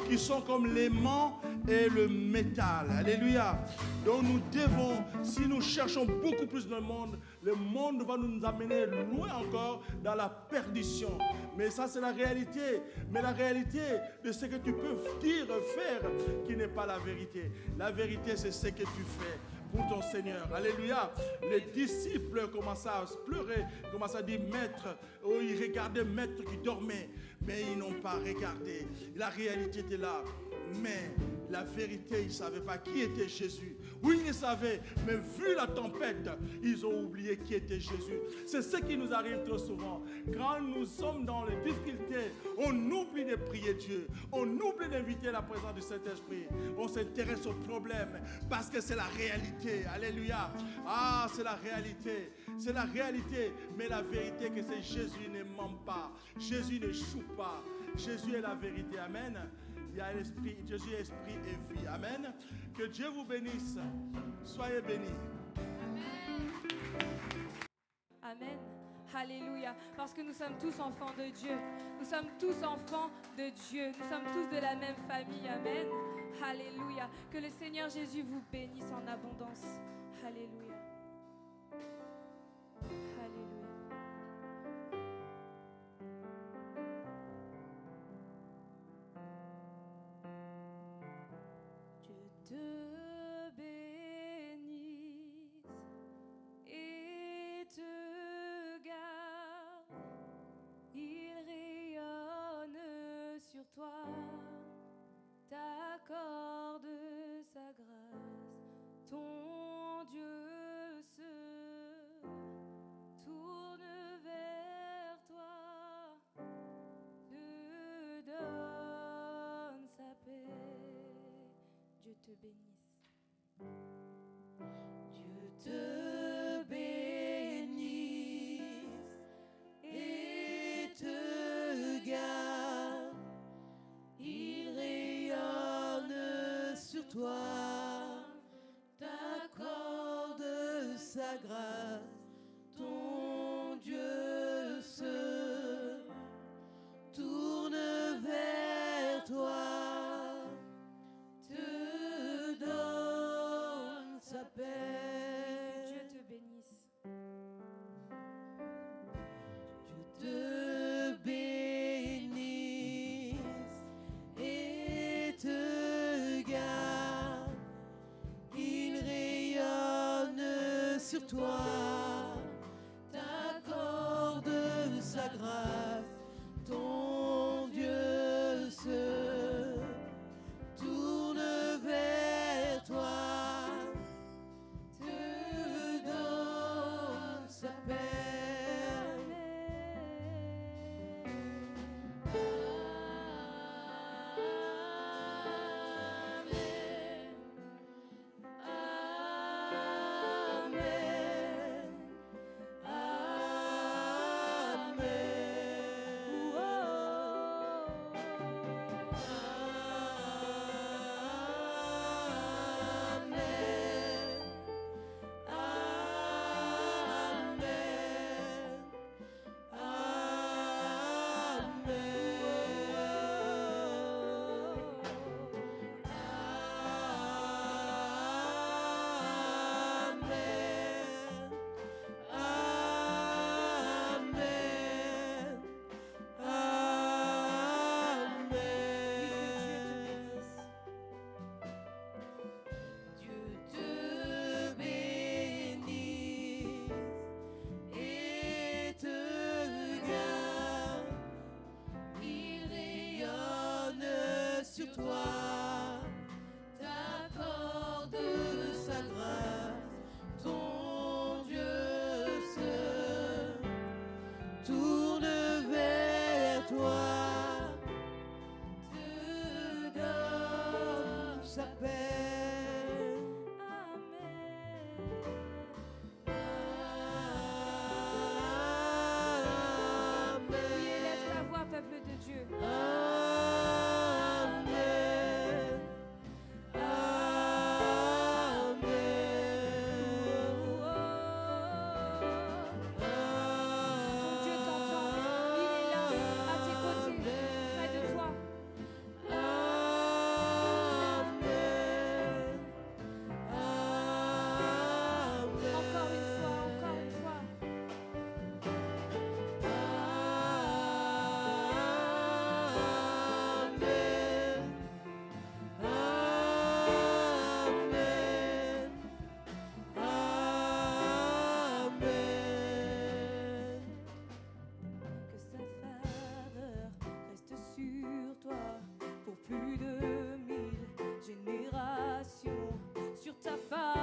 qui sont comme l'aimant et le métal. Alléluia. Donc nous devons, si nous cherchons beaucoup plus le monde va nous amener loin encore dans la perdition. Mais ça c'est la réalité. Mais la réalité de ce que tu peux dire, faire, qui n'est pas la vérité. La vérité c'est ce que tu fais pour ton Seigneur. Alléluia. Les disciples commençaient à pleurer, commençaient à dire maître. Oh, ils regardaient maître qui dormait, mais ils n'ont pas regardé. La réalité était là. Mais la vérité, ils ne savaient pas qui était Jésus. Oui, ils le savaient, mais vu la tempête, ils ont oublié qui était Jésus. C'est ce qui nous arrive trop souvent. Quand nous sommes dans les difficultés, on oublie de prier Dieu. On oublie d'inviter la présence du Saint-Esprit. On s'intéresse aux problèmes parce que c'est la réalité. Alléluia. Ah, c'est la réalité. C'est la réalité. Mais la vérité, que c'est Jésus ne ment pas. Jésus ne choue pas. Jésus est la vérité. Amen. Il y a l'esprit, Jésus est esprit et vie. Amen. Que Dieu vous bénisse. Soyez bénis. Amen. Alléluia. Parce que nous sommes tous enfants de Dieu. Nous sommes tous enfants de Dieu. Nous sommes tous de la même famille. Amen. Alléluia. Que le Seigneur Jésus vous bénisse en abondance. Alléluia. Alléluia. Dieu te bénisse et te garde. Il rayonne sur toi, t'accorde sa grâce. Ton Dieu se tourne vers toi, te donne sa paix. Dieu te bénisse. Dieu te bénisse et te garde. Il rayonne sur toi, t'accorde sa grâce. Ton Dieu se tourne vers toi, te donne sa paix. Que Dieu te bénisse. Dieu te bénisse et te garde. Il rayonne sur toi, t'accorde sa grâce. Ton Dieu se tourne vers toi, te donne sa paix. Amen. Amen. plus de 1000 générations sur ta femme.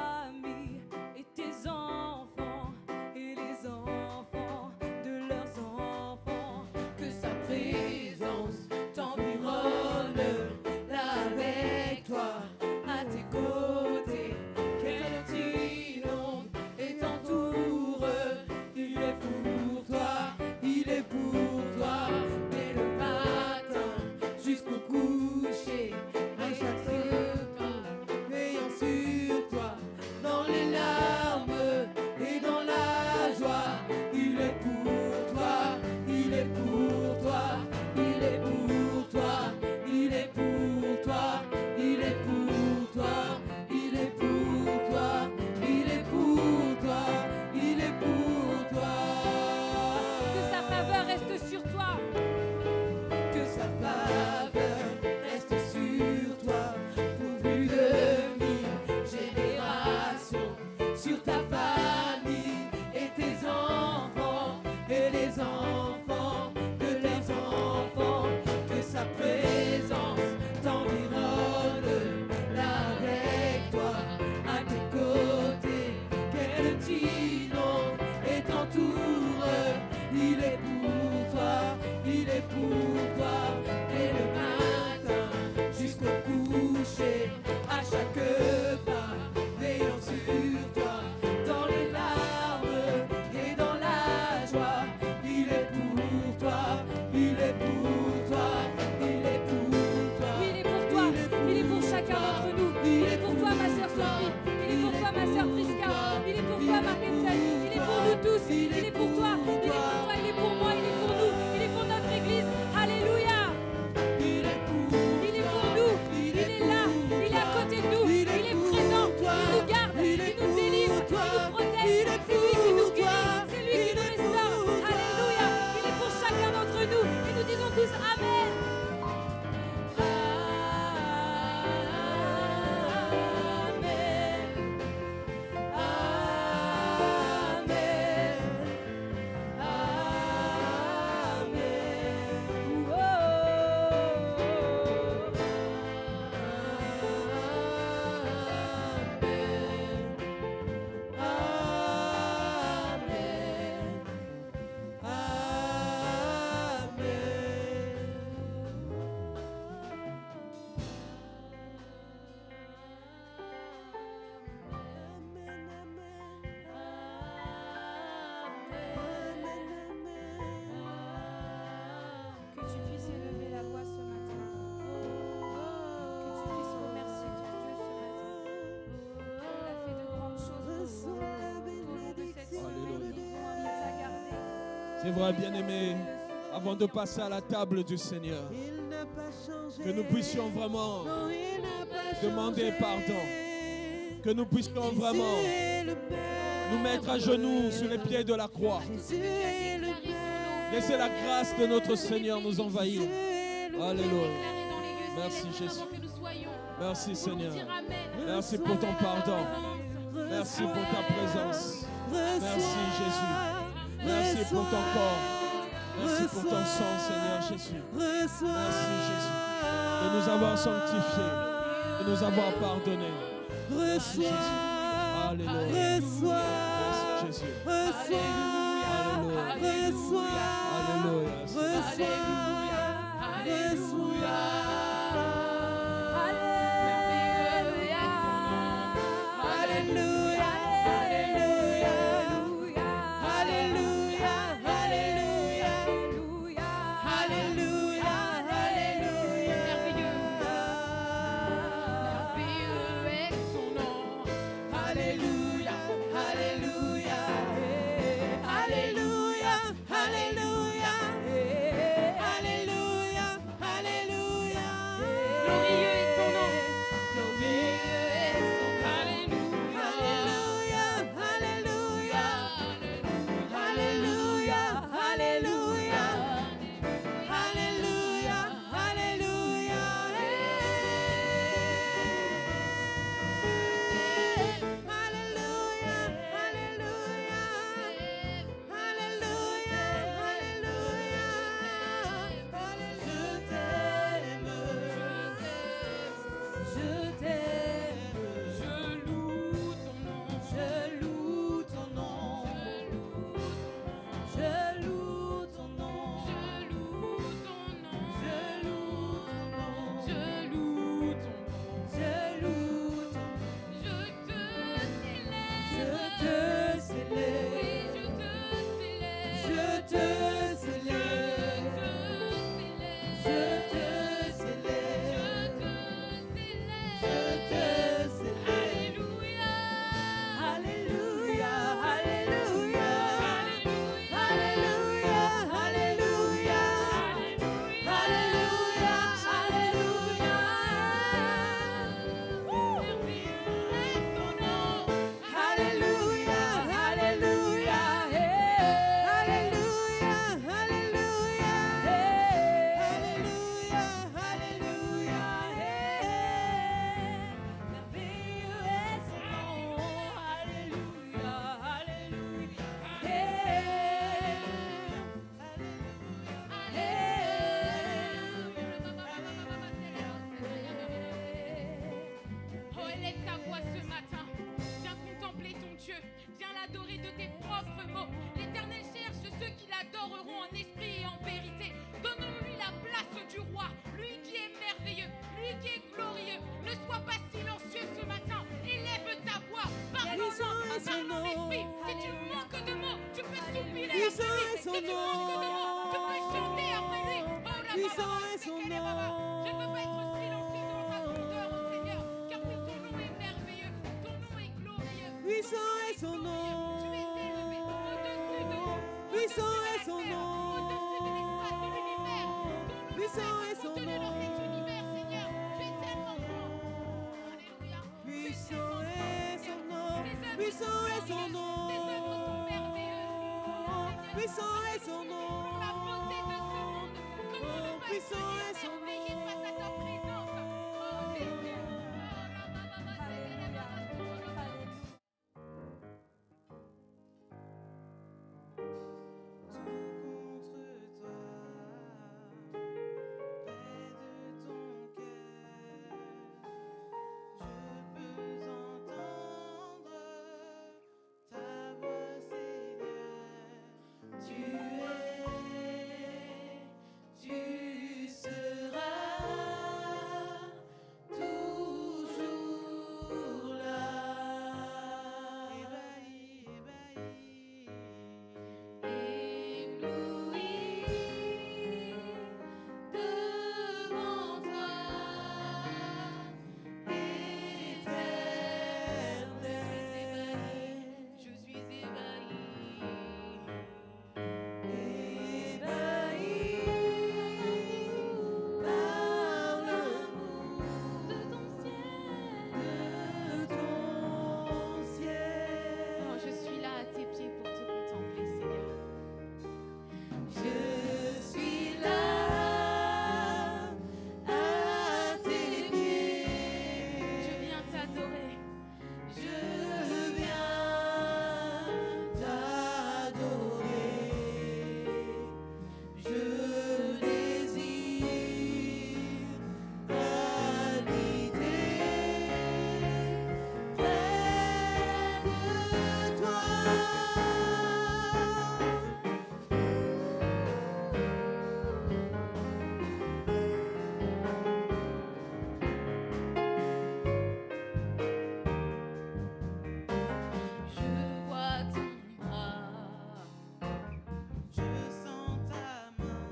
coucher, à chaque repas, veillant sur toi, dans les larmes et dans la joie. Il est pour toi, il est pour toi, il est pour toi, il est pour toi, il est pour toi, il est pour toi, il est pour toi, il est pour toi. Que sa faveur reste sur toi. Que sa faveur reste sur toi pour plus de 1000 générations, sur ta famille et tes enfants et les enfants de leurs enfants. Que sa présence t'environne avec toi, à tes côtés, qu'elle t'inonde et t'entoure. Il est pour toi, il est pour toi, dès le matin jusqu'au coucher, à chaque pas, veillant sur toi, dans les larmes et dans la joie. Il est pour toi, il est pour toi, il est pour toi. Oui, il est pour toi. Il est pour chacun d'entre nous. Il est pour toi, ma sœur Sophie. Il est pour toi, ma sœur Prisca. Il est pour toi, Marc-Etienne. Il est pour nous tous. Il est pour toi. Il est pour toi. Il est pour moi. Il est pour nous. Il est pour notre église. Alléluia. Il est pour Il est pour nous. Il est là. Il est à côté de nous. Il est présent. Il nous garde. Il nous délivre. Il nous protège. C'est lui qui nous guérit. C'est lui qui nous restaure. Alléluia. Il est pour chacun d'entre nous. Et nous disons tous Amen. Que tu puisses élever la voix ce matin. Que tu puisses remercier ton Dieu ce matin. Il a fait de grandes choses pour toi. Tout au long de cette semaine, il t'a gardé. C'est vrai, bien-aimés, avant de passer à la table du Seigneur, que nous puissions vraiment demander pardon, que nous puissions vraiment nous mettre à genoux sur les pieds de la croix. Laissez la grâce de notre Seigneur nous envahir. Alléluia. Merci Jésus. Merci Seigneur. Merci pour ton pardon. Merci pour ta présence. Merci Jésus. Merci pour ton corps. Merci pour ton sang, Seigneur Jésus. Merci Jésus de nous avoir sanctifiés, de nous avoir pardonnés. Merci Jésus. Alléluia. Merci Jésus. Alléluia. Alléluia, de tes propres mots. L'Éternel cherche ceux qui l'adoreront en esprit et en vérité. Donnons-lui la place du roi, lui qui est merveilleux, lui qui est glorieux. Ne sois pas silencieux ce matin. Élève ta voix, parle-en, parle en esprit. Si tu manques de mots, tu peux soupirer après lui. Si tu manques de mots, tu peux chanter après lui. Je ne veux pas être silencieux dans ta grandeur, oh Seigneur, car oui, ton nom est merveilleux, ton nom est glorieux. Puissant est son nom. Tu es élevé au-dessus de tout. Puissant est son nom. Au-dessus de l'espace de l'univers. Ton nom Puissant est est son contenu dans nom. cet univers, Seigneur. Tu es tellement grand. Alléluia. Puissant est son nom. Puissant est son nom. Tes œuvres sont merveilleuses. Puissant est son nom. Pour la beauté de ce monde, comment ne pas Puissant être est son émerveillé nom. face à ta présence. Oh Jésus. Oh la maman, Alléluia. Tout contre toi, près de ton cœur, je peux entendre ta voix, Seigneur. Tu seras toujours là. Ébahi, ébahi. Ébloui devant toi, éternel. Je suis ébahi. Ébahi par l'amour De ton ciel. de ton ciel. Oh, je suis là à tes pieds pour te contempler, Seigneur. Je suis là à tes pieds. Je viens t'adorer. Je viens t'adorer. Je désire habiter près de toi. Je vois ton bras. Je sens ta main.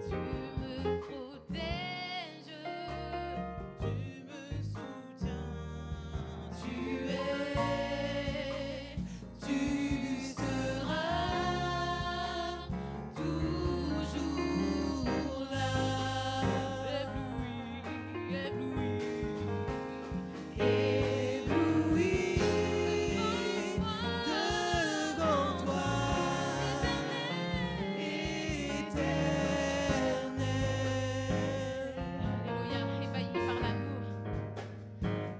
Tu me protèges. Tu me soutiens. Tu seras toujours là. Ébloui devant toi, éternel. Alléluia, ébahi par l'amour.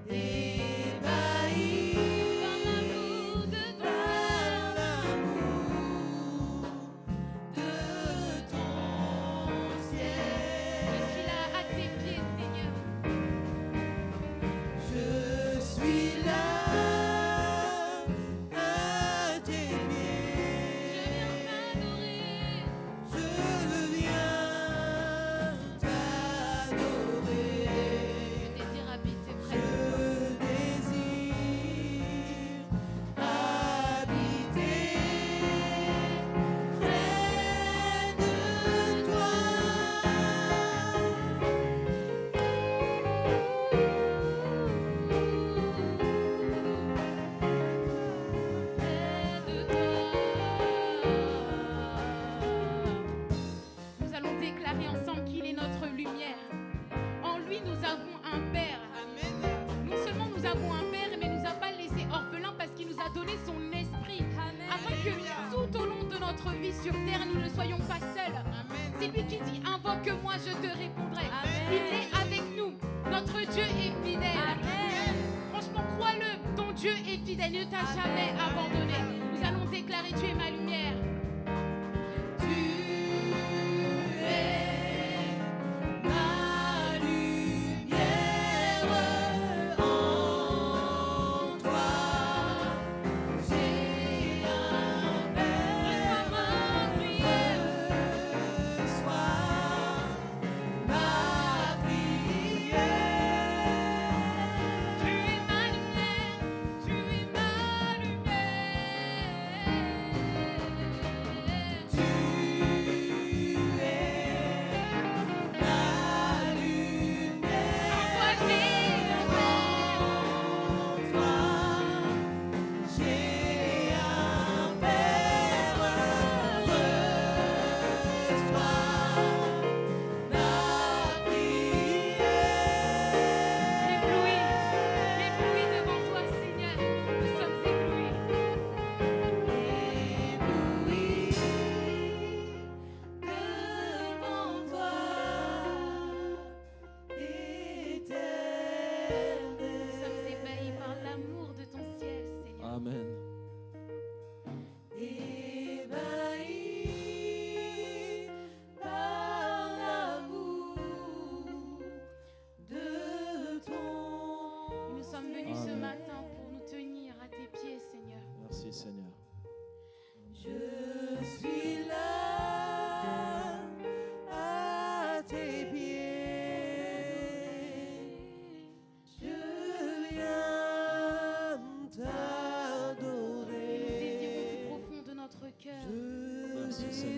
Ébahi Par l'amour de ton par l'amour de ton ciel. Je suis là à tes pieds, Seigneur. Je suis là à tes Je pieds. viens t'adorer. Je viens t'adorer. Je désire habiter près de toi. Je désire habiter près de toi. Près de toi. Nous allons déclarer ensemble qu'il est notre lumière. En lui, nous avons un Père. Non seulement nous avons un Père, mais il nous a pas laissé orphelins parce qu'il nous a donné son esprit. Afin que tout au long de notre vie sur terre, nous ne soyons pas seuls. C'est lui qui dit, invoque-moi, je te répondrai. Il est avec nous. Notre Dieu est fidèle. Franchement, crois-le, ton Dieu est fidèle, il ne t'a jamais abandonné. Nous allons déclarer, tu es ma lumière. Tu es ma lumière, en toi sommes ébahis par l'amour de ton ciel, Seigneur. Amen. Ébahi par l'amour de ton Nous sommes venus ce matin pour nous tenir à tes pieds, Seigneur. Merci Seigneur. Je suis là à tes pieds. Je viens Nous t'adorer. désirons du profond de notre cœur Merci Seigneur.